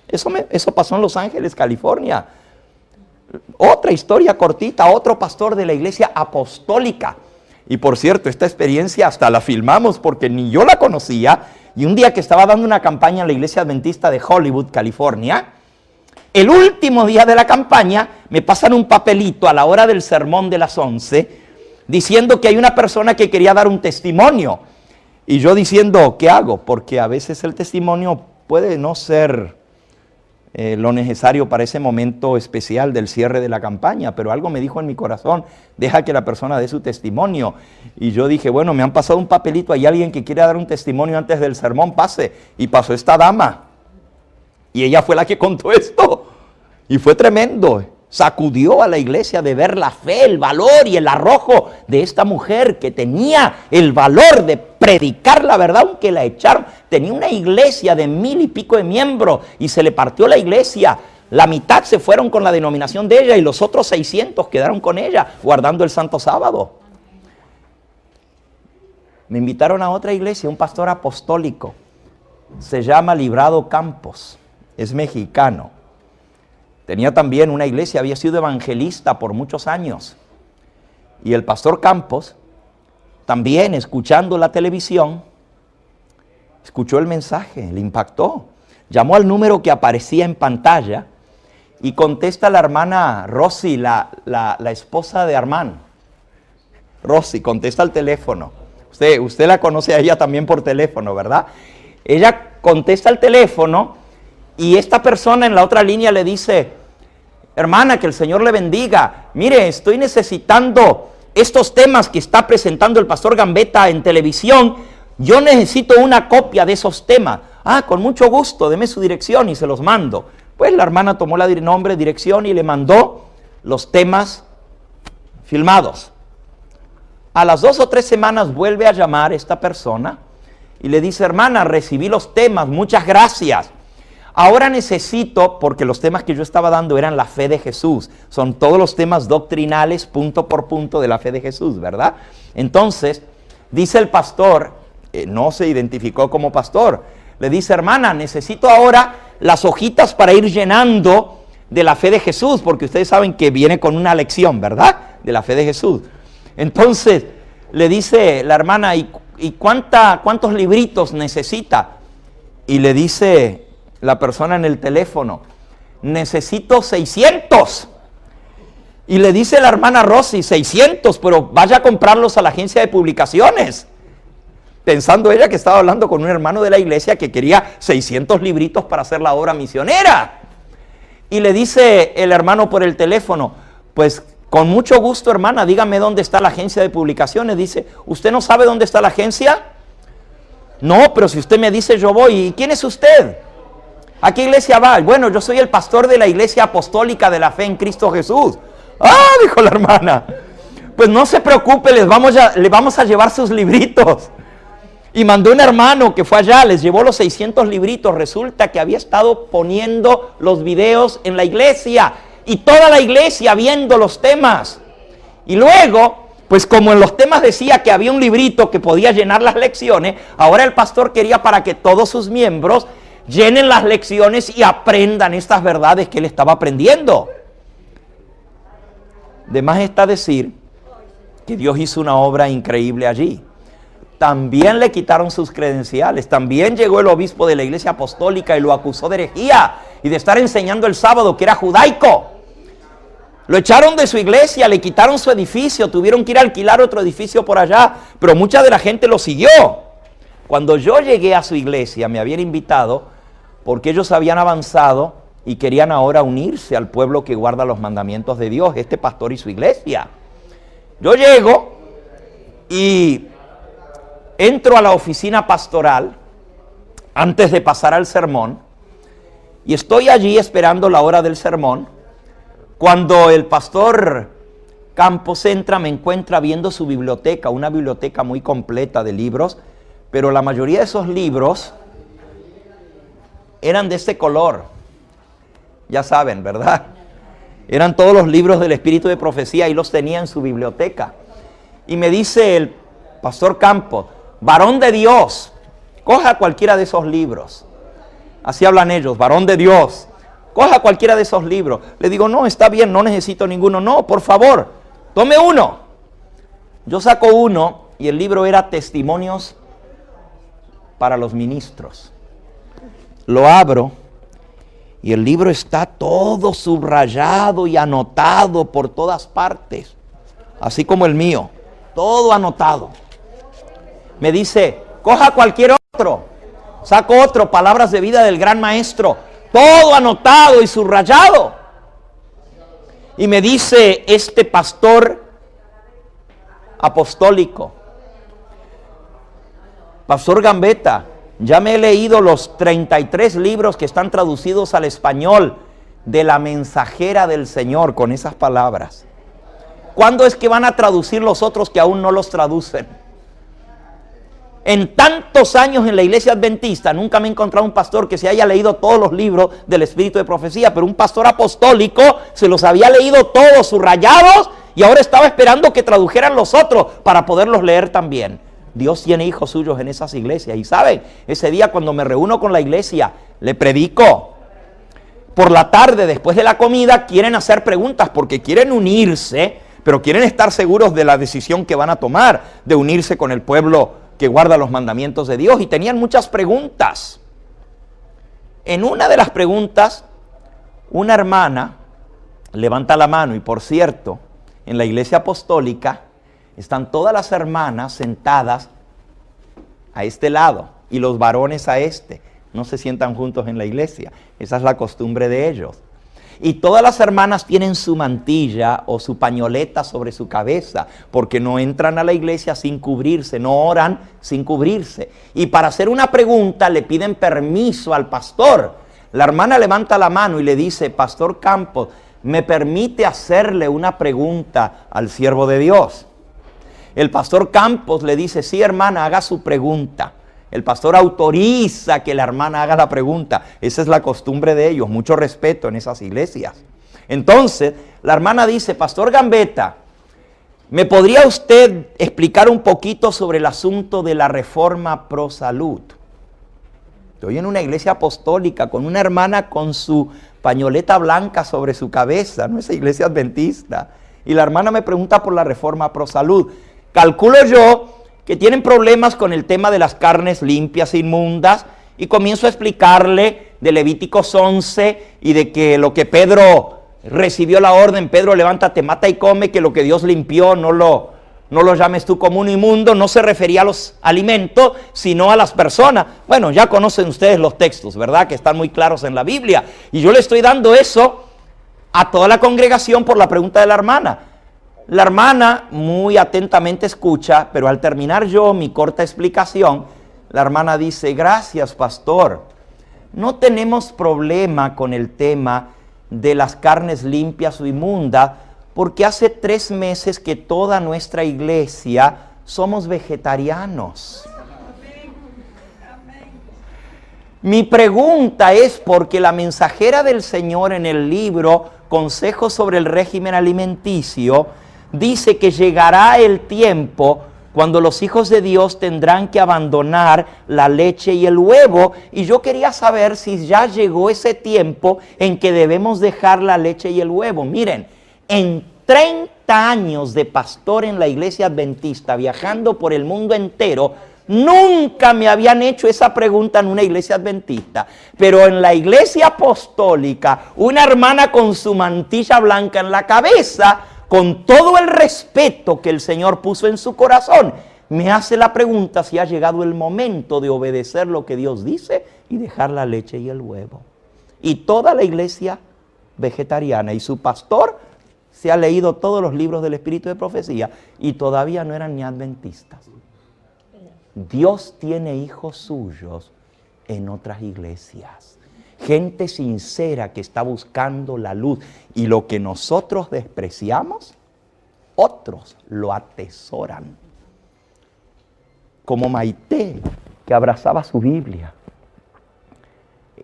Eso pasó en Los Ángeles, California. Otra historia cortita, otro pastor de la iglesia apostólica. Y por cierto, esta experiencia hasta la filmamos porque ni yo la conocía. Y un día que estaba dando una campaña en la iglesia adventista de Hollywood, California, el último día de la campaña me pasan un papelito a la hora del sermón de las 11 diciendo que hay una persona que quería dar un testimonio. Y yo diciendo, ¿qué hago? Porque a veces el testimonio puede no ser lo necesario para ese momento especial del cierre de la campaña, pero algo me dijo en mi corazón, deja que la persona dé su testimonio. Y yo dije, bueno, me han pasado un papelito, hay alguien que quiere dar un testimonio antes del sermón, pase. Y pasó esta dama. Y ella fue la que contó esto. Y fue tremendo. Sacudió a la iglesia de ver la fe, el valor y el arrojo de esta mujer que tenía el valor de predicar la verdad, aunque la echaron. Tenía una iglesia de 1000 y pico de miembros y se le partió la iglesia. La mitad se fueron con la denominación de ella y los otros 600 quedaron con ella, guardando el Santo Sábado. Me invitaron a otra iglesia, un pastor apostólico. Se llama Librado Campos, es mexicano. Tenía también una iglesia, había sido evangelista por muchos años. Y el pastor Campos, también escuchando la televisión, escuchó el mensaje, le impactó. Llamó al número que aparecía en pantalla y contesta la hermana Rosy, la esposa de Armand. Rosy, contesta al teléfono. Usted la conoce a ella también por teléfono, ¿verdad? Ella contesta al teléfono y esta persona en la otra línea le dice, hermana, que el Señor le bendiga. Mire, estoy necesitando estos temas que está presentando el pastor Gambetta en televisión. Yo necesito una copia de esos temas. Ah, con mucho gusto, deme su dirección y se los mando. Pues la hermana tomó la nombre, dirección y le mandó los temas filmados. A las 2 o 3 semanas vuelve a llamar esta persona y le dice, hermana, recibí los temas, muchas gracias. Ahora necesito, porque los temas que yo estaba dando eran la fe de Jesús. Son todos los temas doctrinales, punto por punto, de la fe de Jesús, ¿verdad? Entonces, dice el pastor, no se identificó como pastor, le dice, hermana, necesito ahora las hojitas para ir llenando de la fe de Jesús, porque ustedes saben que viene con una lección, ¿verdad? De la fe de Jesús. Entonces, le dice la hermana, ¿y cuántos libritos necesita? Y le dice la persona en el teléfono, necesito 600. Y le dice la hermana Rosy, 600, pero vaya a comprarlos a la agencia de publicaciones. Pensando ella que estaba hablando con un hermano de la iglesia que quería 600 libritos para hacer la obra misionera. Y le dice el hermano por el teléfono, pues con mucho gusto, hermana, dígame dónde está la agencia de publicaciones. Dice, ¿usted no sabe dónde está la agencia? No, pero si usted me dice yo voy. ¿Y quién es usted? ¿A qué iglesia va? Bueno, yo soy el pastor de la iglesia apostólica de la fe en Cristo Jesús. ¡Ah! Dijo la hermana. Pues no se preocupe, le vamos a llevar sus libritos. Y mandó un hermano que fue allá, les llevó los 600 libritos. Resulta que había estado poniendo los videos en la iglesia. Y toda la iglesia viendo los temas. Y luego, pues como en los temas decía que había un librito que podía llenar las lecciones, ahora el pastor quería para que todos sus miembros llenen las lecciones y aprendan estas verdades que él estaba aprendiendo. De más está decir que Dios hizo una obra increíble allí. También le quitaron sus credenciales. También llegó el obispo de la iglesia apostólica y lo acusó de herejía y de estar enseñando el sábado que era judaico. Lo echaron de su iglesia, le quitaron su edificio, tuvieron que ir a alquilar otro edificio por allá, pero mucha de la gente lo siguió. Cuando yo llegué a su iglesia me habían invitado porque ellos habían avanzado y querían ahora unirse al pueblo que guarda los mandamientos de Dios, este pastor y su iglesia. Yo llego y entro a la oficina pastoral antes de pasar al sermón y estoy allí esperando la hora del sermón. Cuando el pastor Campos entra, me encuentra viendo su biblioteca, una biblioteca muy completa de libros, pero la mayoría de esos libros eran de este color. Ya saben, ¿verdad? Eran todos los libros del Espíritu de Profecía y los tenía en su biblioteca. Y me dice el pastor Campos, varón de Dios, coja cualquiera de esos libros. Así hablan ellos, varón de Dios, coja cualquiera de esos libros. Le digo, no, está bien, no necesito ninguno. No, por favor, tome uno. Yo saco uno y el libro era Testimonios para los Ministros. Lo abro y el libro está todo subrayado y anotado por todas partes, así como el mío. todo anotado. Me dice, coja cualquier otro. Saco otro, Palabras de Vida del Gran Maestro. Todo anotado y subrayado. Y me dice este pastor apostólico, Pastor Gambetta, ya me he leído los 33 libros que están traducidos al español de la Mensajera del Señor con esas palabras. ¿Cuándo es que van a traducir los otros que aún no los traducen? En tantos años en la iglesia adventista, nunca me he encontrado un pastor que se haya leído todos los libros del Espíritu de Profecía, pero un pastor apostólico se los había leído todos subrayados y ahora estaba esperando que tradujeran los otros para poderlos leer también. Dios tiene hijos suyos en esas iglesias y saben, ese día cuando me reúno con la iglesia, le predico. Por la tarde, después de la comida, quieren hacer preguntas porque quieren unirse, pero quieren estar seguros de la decisión que van a tomar, de unirse con el pueblo que guarda los mandamientos de Dios. Y tenían muchas preguntas. En una de las preguntas, una hermana levanta la mano y, por cierto, en la iglesia apostólica están todas las hermanas sentadas a este lado y los varones a este. No se sientan juntos en la iglesia. Esa es la costumbre de ellos. Y todas las hermanas tienen su mantilla o su pañoleta sobre su cabeza, porque no entran a la iglesia sin cubrirse, no oran sin cubrirse. Y para hacer una pregunta le piden permiso al pastor. La hermana levanta la mano y le dice, Pastor Campos, ¿me permite hacerle una pregunta al siervo de Dios? El pastor Campos le dice, sí, hermana, haga su pregunta. El pastor autoriza que la hermana haga la pregunta. Esa es la costumbre de ellos, mucho respeto en esas iglesias. Entonces, la hermana dice, Pastor Gambetta, ¿me podría usted explicar un poquito sobre el asunto de la reforma pro salud? Estoy en una iglesia apostólica con una hermana con su pañoleta blanca sobre su cabeza, no es iglesia adventista. Y la hermana me pregunta por la reforma pro salud. Calculo yo que tienen problemas con el tema de las carnes limpias e inmundas, y comienzo a explicarle de Levíticos 11 y de que lo que Pedro recibió la orden, Pedro, levántate, mata y come, que lo que Dios limpió no lo llames tú como un inmundo, no se refería a los alimentos, sino a las personas. Bueno, ya conocen ustedes los textos, ¿verdad? Que están muy claros en la Biblia. Y yo le estoy dando eso a toda la congregación por la pregunta de la hermana. La hermana muy atentamente escucha, pero al terminar yo mi corta explicación, la hermana dice, gracias, pastor. No tenemos problema con el tema de las carnes limpias o inmundas, porque hace 3 meses que toda nuestra iglesia somos vegetarianos. Mi pregunta es porque la mensajera del Señor en el libro Consejos sobre el régimen alimenticio dice que llegará el tiempo cuando los hijos de Dios tendrán que abandonar la leche y el huevo. Y yo quería saber si ya llegó ese tiempo en que debemos dejar la leche y el huevo. Miren, en 30 años de pastor en la iglesia adventista, viajando por el mundo entero, nunca me habían hecho esa pregunta en una iglesia adventista. Pero en la iglesia apostólica, una hermana con su mantilla blanca en la cabeza, con todo el respeto que el Señor puso en su corazón, me hace la pregunta si ha llegado el momento de obedecer lo que Dios dice y dejar la leche y el huevo. Y toda la iglesia vegetariana y su pastor se ha leído todos los libros del Espíritu de Profecía y todavía no eran ni adventistas. Dios tiene hijos suyos en otras iglesias. Gente sincera que está buscando la luz. Y lo que nosotros despreciamos, otros lo atesoran. Como Maite, que abrazaba su Biblia.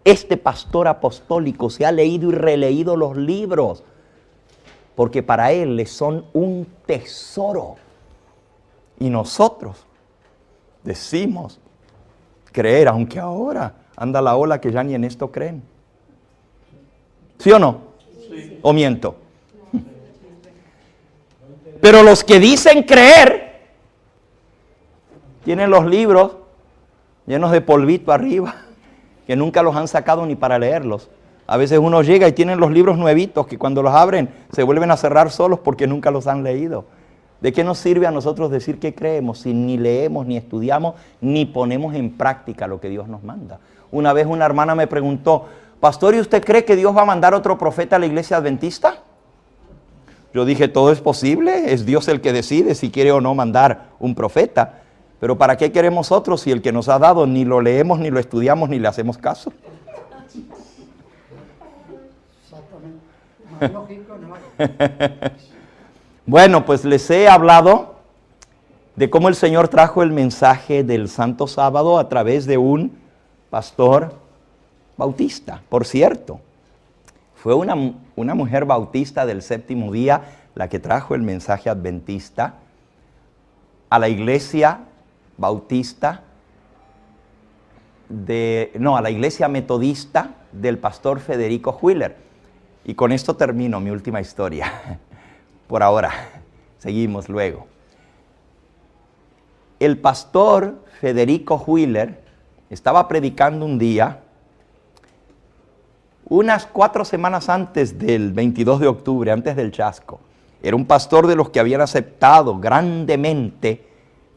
Este pastor apostólico se ha leído y releído los libros, porque para él le son un tesoro. Y nosotros decimos creer, aunque ahora anda la ola que ya ni en esto creen. ¿Sí o no? Sí. ¿O miento? Pero los que dicen creer tienen los libros llenos de polvito arriba, que nunca los han sacado ni para leerlos. A veces uno llega y tienen los libros nuevitos que cuando los abren se vuelven a cerrar solos porque nunca los han leído. ¿De qué nos sirve a nosotros decir que creemos si ni leemos, ni estudiamos, ni ponemos en práctica lo que Dios nos manda? Una vez una hermana me preguntó, pastor, ¿y usted cree que Dios va a mandar otro profeta a la iglesia adventista? Yo dije, todo es posible, es Dios el que decide si quiere o no mandar un profeta. Pero ¿para qué queremos otros si el que nos ha dado ni lo leemos, ni lo estudiamos, ni le hacemos caso? Exactamente. Más lógico no hay. Bueno, pues les he hablado de cómo el Señor trajo el mensaje del Santo Sábado a través de un pastor bautista. Por cierto, fue una mujer bautista del séptimo día la que trajo el mensaje adventista a la iglesia bautista, a la iglesia metodista del pastor Federico Huiller. Y con esto termino mi última historia. Por ahora, seguimos luego. El pastor Federico Huiller estaba predicando un día, unas 4 semanas antes del 22 de octubre, antes del chasco. Era un pastor de los que habían aceptado grandemente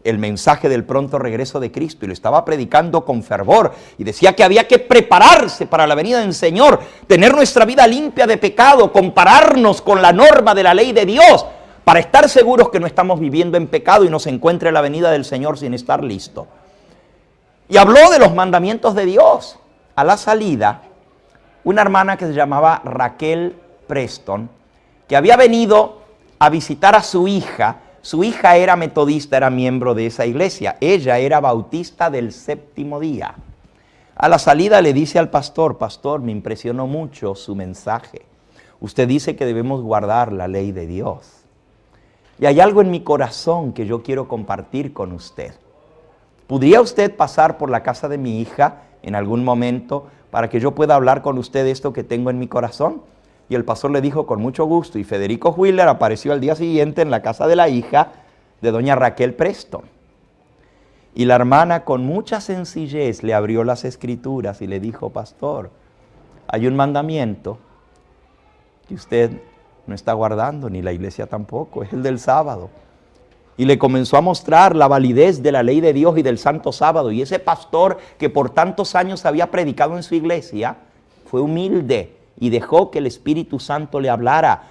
el mensaje del pronto regreso de Cristo y lo estaba predicando con fervor y decía que había que prepararse para la venida del Señor, tener nuestra vida limpia de pecado, compararnos con la norma de la ley de Dios para estar seguros que no estamos viviendo en pecado y nos encuentre la venida del Señor sin estar listo. Y habló de los mandamientos de Dios. A la salida, una hermana que se llamaba Raquel Preston, que había venido a visitar a su hija. Su hija era metodista, era miembro de esa iglesia. Ella era bautista del séptimo día. A la salida le dice al pastor, pastor, me impresionó mucho su mensaje. Usted dice que debemos guardar la ley de Dios. Y hay algo en mi corazón que yo quiero compartir con usted. ¿Podría usted pasar por la casa de mi hija en algún momento para que yo pueda hablar con usted de esto que tengo en mi corazón? Y el pastor le dijo con mucho gusto, y Federico Huiller apareció al día siguiente en la casa de la hija de doña Raquel Preston. Y la hermana con mucha sencillez le abrió las escrituras y le dijo, pastor, hay un mandamiento que usted no está guardando, ni la iglesia tampoco, es el del sábado. Y le comenzó a mostrar la validez de la ley de Dios y del santo sábado. Y ese pastor que por tantos años había predicado en su iglesia, fue humilde y dejó que el Espíritu Santo le hablara.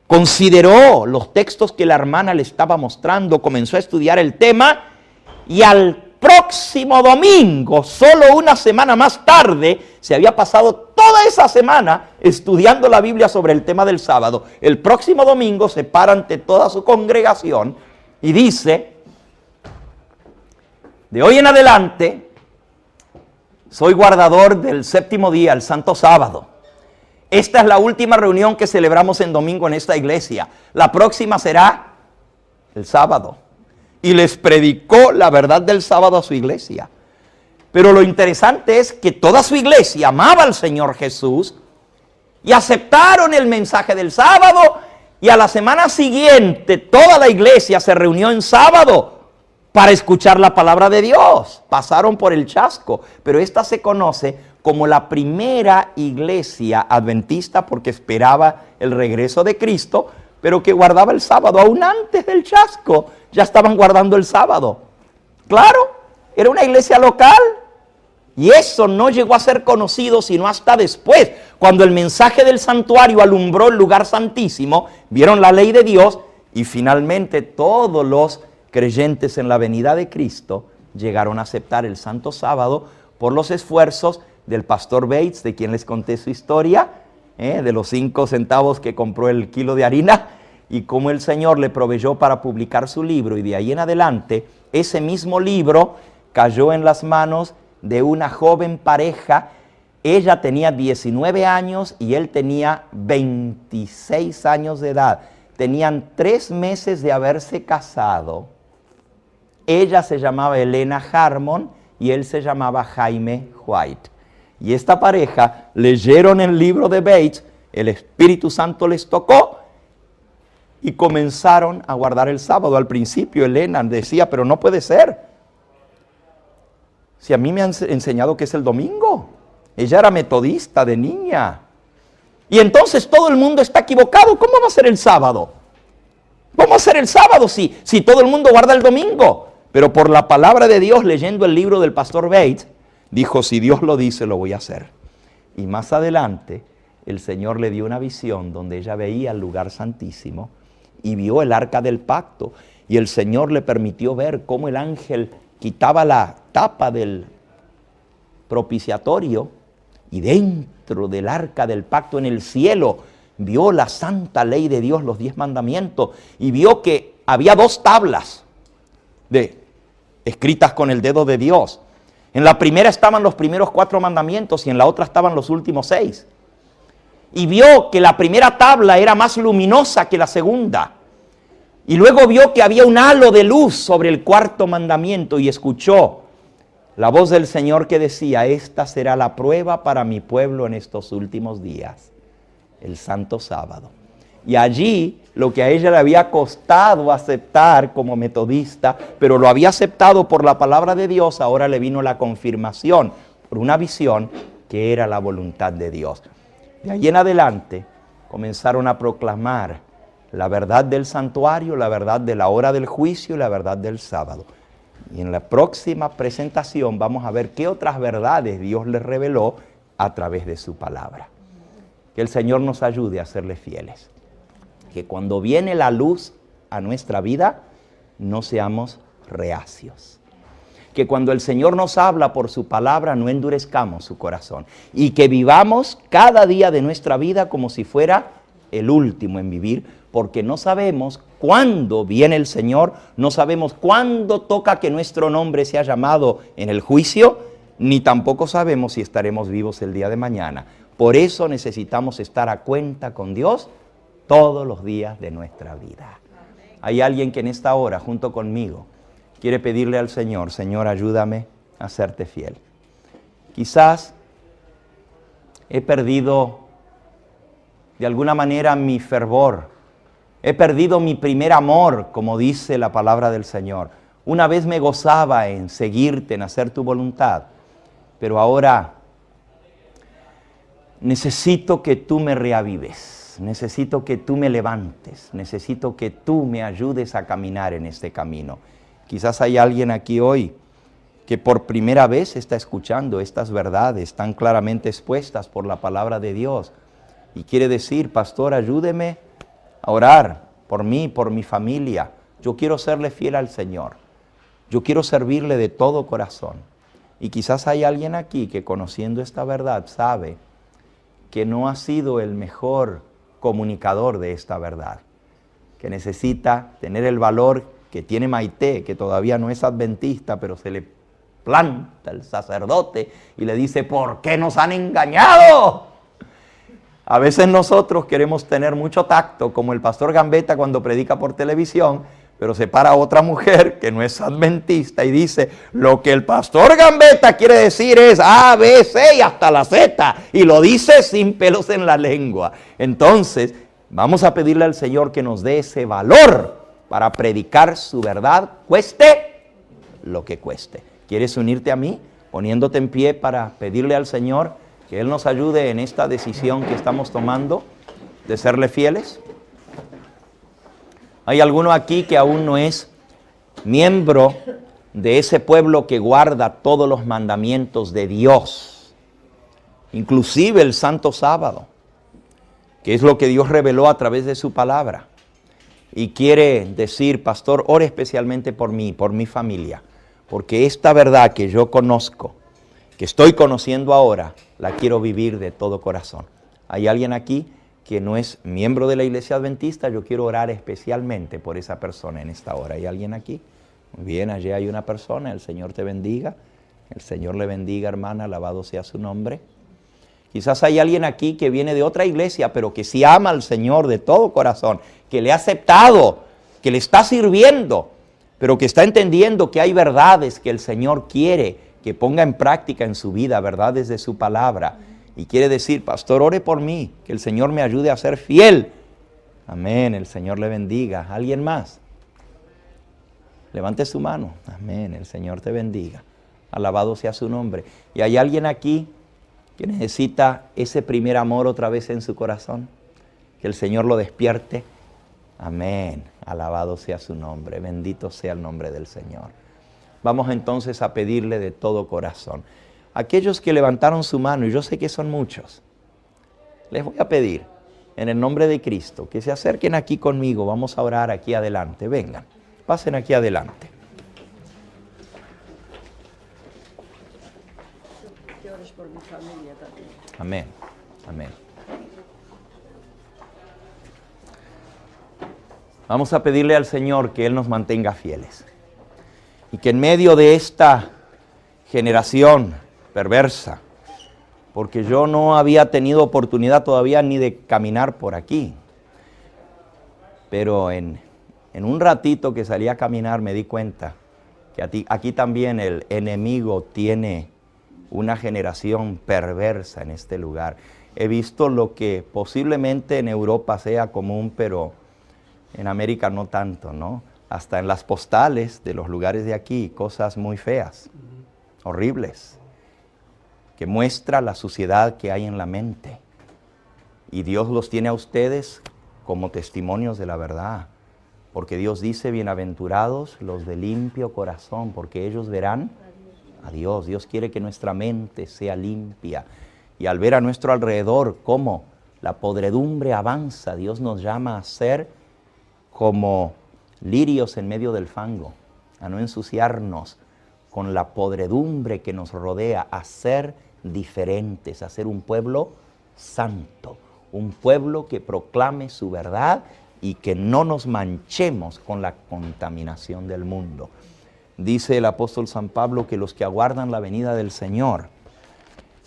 Consideró los textos que la hermana le estaba mostrando, comenzó a estudiar el tema y al próximo domingo, solo una semana más tarde, se había pasado toda esa semana estudiando la Biblia sobre el tema del sábado. El próximo domingo se para ante toda su congregación y dice, de hoy en adelante, soy guardador del séptimo día, el santo sábado. Esta es la última reunión que celebramos en domingo en esta iglesia. La próxima será el sábado. Y les predicó la verdad del sábado a su iglesia. Pero lo interesante es que toda su iglesia amaba al Señor Jesús y aceptaron el mensaje del sábado. Y a la semana siguiente toda la iglesia se reunió en sábado para escuchar la palabra de Dios. Pasaron por el chasco, pero esta se conoce como la primera iglesia adventista porque esperaba el regreso de Cristo, pero que guardaba el sábado. Aún antes del chasco ya estaban guardando el sábado. Claro, era una iglesia local y eso no llegó a ser conocido sino hasta después, cuando el mensaje del santuario alumbró el lugar santísimo, vieron la ley de Dios y finalmente todos los creyentes en la venida de Cristo llegaron a aceptar el santo sábado por los esfuerzos del pastor Bates, de quien les conté su historia, de los 5 centavos que compró el kilo de harina, y cómo el Señor le proveyó para publicar su libro. Y de ahí en adelante, ese mismo libro cayó en las manos de una joven pareja. Ella tenía 19 años y él tenía 26 años de edad. Tenían 3 meses de haberse casado. Ella se llamaba Elena Harmon y él se llamaba Jaime White. Y esta pareja leyeron el libro de Bates, el Espíritu Santo les tocó y comenzaron a guardar el sábado. Al principio Elena decía, pero no puede ser. Si a mí me han enseñado que es el domingo. Ella era metodista de niña. Y entonces todo el mundo está equivocado. ¿Cómo va a ser el sábado? ¿Cómo ¿cómo hacer el sábado si todo el mundo guarda el domingo? Pero por la palabra de Dios, leyendo el libro del pastor Bates, dijo, si Dios lo dice, lo voy a hacer. Y más adelante, el Señor le dio una visión donde ella veía el lugar santísimo y vio el arca del pacto. Y el Señor le permitió ver cómo el ángel quitaba la tapa del propiciatorio y dentro del arca del pacto en el cielo vio la santa ley de Dios, los 10 mandamientos, y vio que había 2 tablas escritas con el dedo de Dios. En la primera estaban los primeros 4 mandamientos y en la otra estaban los últimos 6. Y vio que la primera tabla era más luminosa que la segunda. Y luego vio que había un halo de luz sobre el 4.º mandamiento y escuchó la voz del Señor que decía, esta será la prueba para mi pueblo en estos últimos días, el santo sábado. Y allí, lo que a ella le había costado aceptar como metodista, pero lo había aceptado por la palabra de Dios, ahora le vino la confirmación por una visión que era la voluntad de Dios. De ahí en adelante comenzaron a proclamar la verdad del santuario, la verdad de la hora del juicio y la verdad del sábado. Y en la próxima presentación vamos a ver qué otras verdades Dios les reveló a través de su palabra. Que el Señor nos ayude a serle fieles. Que cuando viene la luz a nuestra vida, no seamos reacios. Que cuando el Señor nos habla por su palabra, no endurezcamos su corazón. Y que vivamos cada día de nuestra vida como si fuera el último en vivir, porque no sabemos cuándo viene el Señor, no sabemos cuándo toca que nuestro nombre sea llamado en el juicio, ni tampoco sabemos si estaremos vivos el día de mañana. Por eso necesitamos estar a cuenta con Dios todos los días de nuestra vida. Hay alguien que en esta hora, junto conmigo, quiere pedirle al Señor, Señor, ayúdame a serte fiel. Quizás he perdido de alguna manera mi fervor, he perdido mi primer amor, como dice la palabra del Señor. Una vez me gozaba en seguirte, en hacer tu voluntad, pero ahora necesito que tú me reavives, necesito que tú me levantes, necesito que tú me ayudes a caminar en este camino. Quizás hay alguien aquí hoy que por primera vez está escuchando estas verdades tan claramente expuestas por la palabra de Dios y quiere decir, pastor, ayúdeme a orar por mí, por mi familia. Yo quiero serle fiel al Señor. Yo quiero servirle de todo corazón. Y quizás hay alguien aquí que conociendo esta verdad sabe que no ha sido el mejor comunicador de esta verdad, que necesita tener el valor que tiene Maite, que todavía no es adventista, pero se le planta el sacerdote y le dice, ¿por qué nos han engañado? A veces nosotros queremos tener mucho tacto, como el pastor Gambetta cuando predica por televisión, pero se para otra mujer que no es adventista y dice, lo que el pastor Gambetta quiere decir es A, B, C y hasta la Z, y lo dice sin pelos en la lengua. Entonces, vamos a pedirle al Señor que nos dé ese valor para predicar su verdad, cueste lo que cueste. ¿Quieres unirte a mí? Poniéndote en pie para pedirle al Señor que Él nos ayude en esta decisión que estamos tomando de serle fieles. ¿Hay alguno aquí que aún no es miembro de ese pueblo que guarda todos los mandamientos de Dios? Inclusive el Santo Sábado, que es lo que Dios reveló a través de su palabra. Y quiere decir, pastor, ore especialmente por mí, por mi familia, porque esta verdad que yo conozco, que estoy conociendo ahora, la quiero vivir de todo corazón. ¿Hay alguien aquí que no es miembro de la Iglesia Adventista? Yo quiero orar especialmente por esa persona en esta hora. ¿Hay alguien aquí? Muy bien, allí hay una persona. El Señor te bendiga. El Señor le bendiga, hermana. Alabado sea su nombre. Quizás hay alguien aquí que viene de otra iglesia, pero que sí ama al Señor de todo corazón, que le ha aceptado, que le está sirviendo, pero que está entendiendo que hay verdades que el Señor quiere que ponga en práctica en su vida, verdades de su palabra. Y quiere decir, pastor, ore por mí, que el Señor me ayude a ser fiel. Amén, el Señor le bendiga. ¿Alguien más? Levante su mano. Amén, el Señor te bendiga. Alabado sea su nombre. ¿Y hay alguien aquí que necesita ese primer amor otra vez en su corazón? Que el Señor lo despierte. Amén. Alabado sea su nombre. Bendito sea el nombre del Señor. Vamos entonces a pedirle de todo corazón. Aquellos que levantaron su mano, y yo sé que son muchos, les voy a pedir, en el nombre de Cristo, que se acerquen aquí conmigo. Vamos a orar aquí adelante. Vengan, pasen aquí adelante. Que ores por mi familia también. Amén, amén. Vamos a pedirle al Señor que Él nos mantenga fieles. Y que en medio de esta generación perversa, porque yo no había tenido oportunidad todavía ni de caminar por aquí, pero en un ratito que salí a caminar me di cuenta que aquí también el enemigo tiene una generación perversa en este lugar. He visto lo que posiblemente en Europa sea común, pero en América no tanto, ¿no? Hasta en las postales de los lugares de aquí, cosas muy feas, horribles, que muestra la suciedad que hay en la mente. Y Dios los tiene a ustedes como testimonios de la verdad, porque Dios dice, bienaventurados los de limpio corazón, porque ellos verán a Dios. Dios quiere que nuestra mente sea limpia. Y al ver a nuestro alrededor cómo la podredumbre avanza, Dios nos llama a ser como lirios en medio del fango, a no ensuciarnos con la podredumbre que nos rodea, a ser diferentes, a ser un pueblo santo, un pueblo que proclame su verdad y que no nos manchemos con la contaminación del mundo. Dice el apóstol San Pablo que los que aguardan la venida del Señor,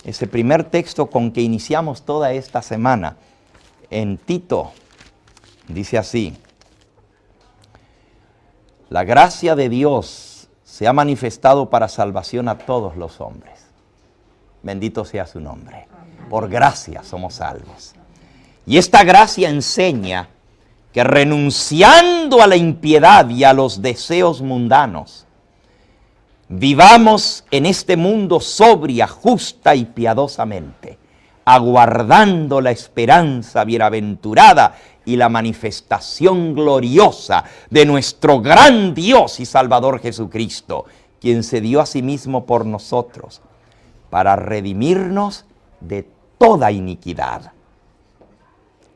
ese primer texto con que iniciamos toda esta semana, en Tito, dice así: la gracia de Dios se ha manifestado para salvación a todos los hombres. Bendito sea su nombre. Por gracia somos salvos. Y esta gracia enseña que renunciando a la impiedad y a los deseos mundanos, vivamos en este mundo sobria, justa y piadosamente, aguardando la esperanza bienaventurada y la manifestación gloriosa de nuestro gran Dios y Salvador Jesucristo, quien se dio a sí mismo por nosotros, para redimirnos de toda iniquidad,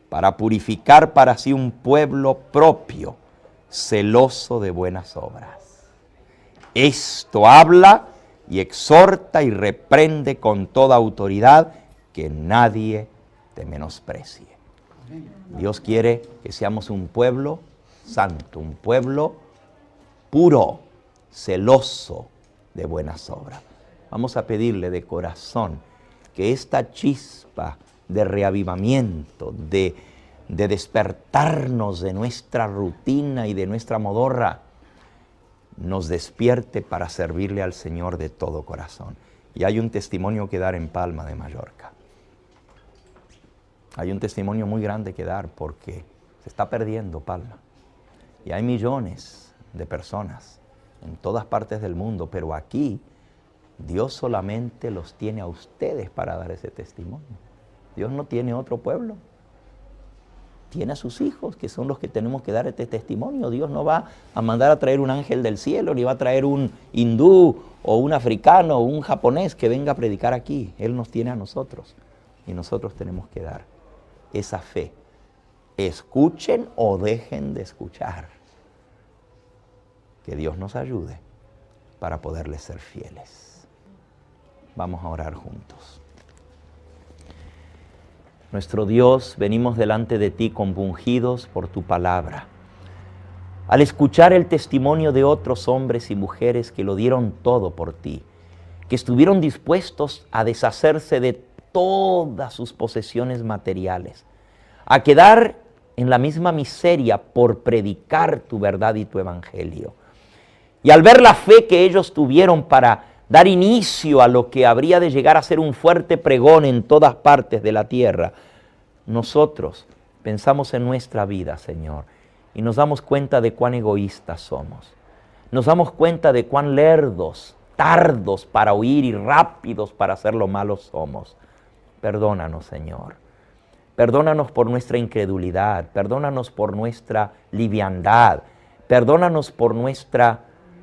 para purificar para sí un pueblo propio, celoso de buenas obras. Esto habla y exhorta y reprende con toda autoridad, que nadie te menosprecie. Dios quiere que seamos un pueblo santo, un pueblo puro, celoso de buenas obras. Vamos a pedirle de corazón que esta chispa de reavivamiento, de despertarnos de nuestra rutina y de nuestra modorra, nos despierte para servirle al Señor de todo corazón. Y hay un testimonio que dar en Palma de Mallorca. Hay un testimonio muy grande que dar porque se está perdiendo Palma. Y hay millones de personas en todas partes del mundo, pero aquí Dios solamente los tiene a ustedes para dar ese testimonio. Dios no tiene otro pueblo. Tiene a sus hijos, que son los que tenemos que dar este testimonio. Dios no va a mandar a traer un ángel del cielo, ni va a traer un hindú o un africano o un japonés que venga a predicar aquí. Él nos tiene a nosotros y nosotros tenemos que dar esa fe. Escuchen o dejen de escuchar. Que Dios nos ayude para poderles ser fieles. Vamos a orar juntos. Nuestro Dios, venimos delante de ti compungidos por tu palabra. Al escuchar el testimonio de otros hombres y mujeres que lo dieron todo por ti, que estuvieron dispuestos a deshacerse de todas sus posesiones materiales, a quedar en la misma miseria por predicar tu verdad y tu evangelio. Y al ver la fe que ellos tuvieron para dar inicio a lo que habría de llegar a ser un fuerte pregón en todas partes de la tierra, nosotros pensamos en nuestra vida, Señor, y nos damos cuenta de cuán egoístas somos. Nos damos cuenta de cuán lerdos, tardos para oír y rápidos para hacer lo malo somos. Perdónanos, Señor. Perdónanos por nuestra incredulidad, perdónanos por nuestra liviandad, perdónanos por nuestra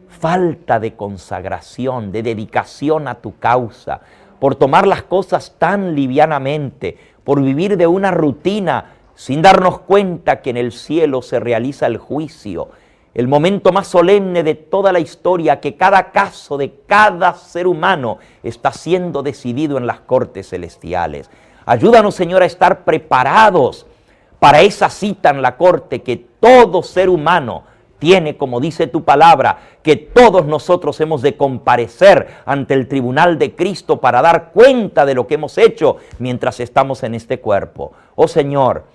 falta de consagración, de dedicación a tu causa, por tomar las cosas tan livianamente, por vivir de una rutina sin darnos cuenta que en el cielo se realiza el juicio, el momento más solemne de toda la historia, que cada caso de cada ser humano está siendo decidido en las cortes celestiales. Ayúdanos, Señor, a estar preparados para esa cita en la corte que todo ser humano tiene, como dice tu palabra, que todos nosotros hemos de comparecer ante el tribunal de Cristo para dar cuenta de lo que hemos hecho mientras estamos en este cuerpo. Oh Señor,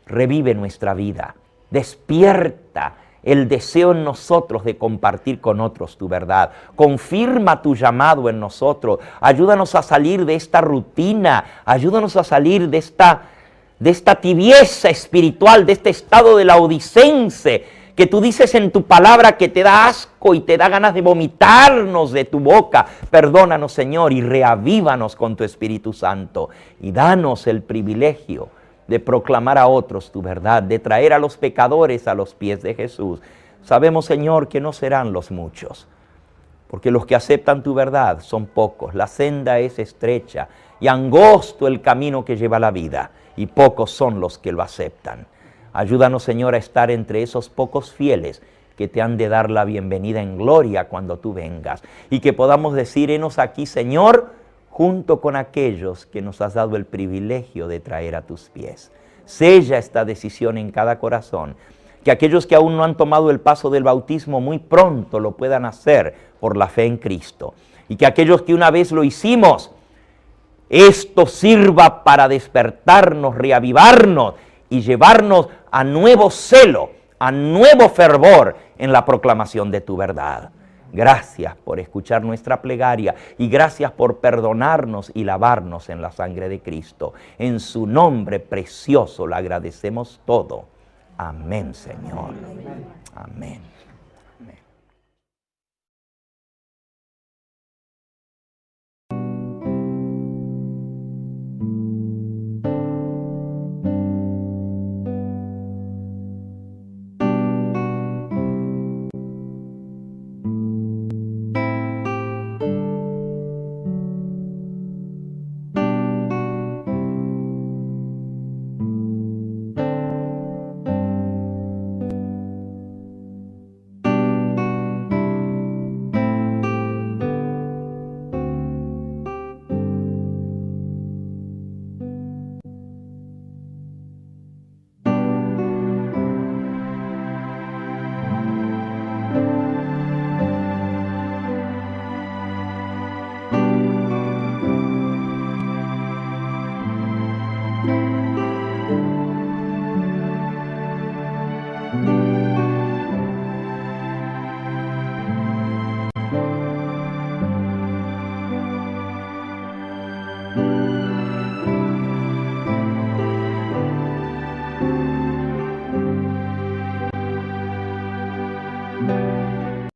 revive nuestra vida, despierta el deseo en nosotros de compartir con otros tu verdad. Confirma tu llamado en nosotros. Ayúdanos a salir de esta rutina. Ayúdanos a salir de esta tibieza espiritual, de este estado de laodicense, que tú dices en tu palabra que te da asco y te da ganas de vomitarnos de tu boca. Perdónanos, Señor, y reavívanos con tu Espíritu Santo. Y danos el privilegio de proclamar a otros tu verdad, de traer a los pecadores a los pies de Jesús. Sabemos, Señor, que no serán los muchos, porque los que aceptan tu verdad son pocos. La senda es estrecha y angosto el camino que lleva a la vida, y pocos son los que lo aceptan. Ayúdanos, Señor, a estar entre esos pocos fieles que te han de dar la bienvenida en gloria cuando tú vengas, y que podamos decir: henos aquí, Señor, junto con aquellos que nos has dado el privilegio de traer a tus pies. Sella esta decisión en cada corazón, que aquellos que aún no han tomado el paso del bautismo muy pronto lo puedan hacer por la fe en Cristo, y que aquellos que una vez lo hicimos, esto sirva para despertarnos, reavivarnos y llevarnos a nuevo celo, a nuevo fervor en la proclamación de tu verdad. Gracias por escuchar nuestra plegaria y gracias por perdonarnos y lavarnos en la sangre de Cristo. En su nombre precioso le agradecemos todo. Amén, Señor. Amén.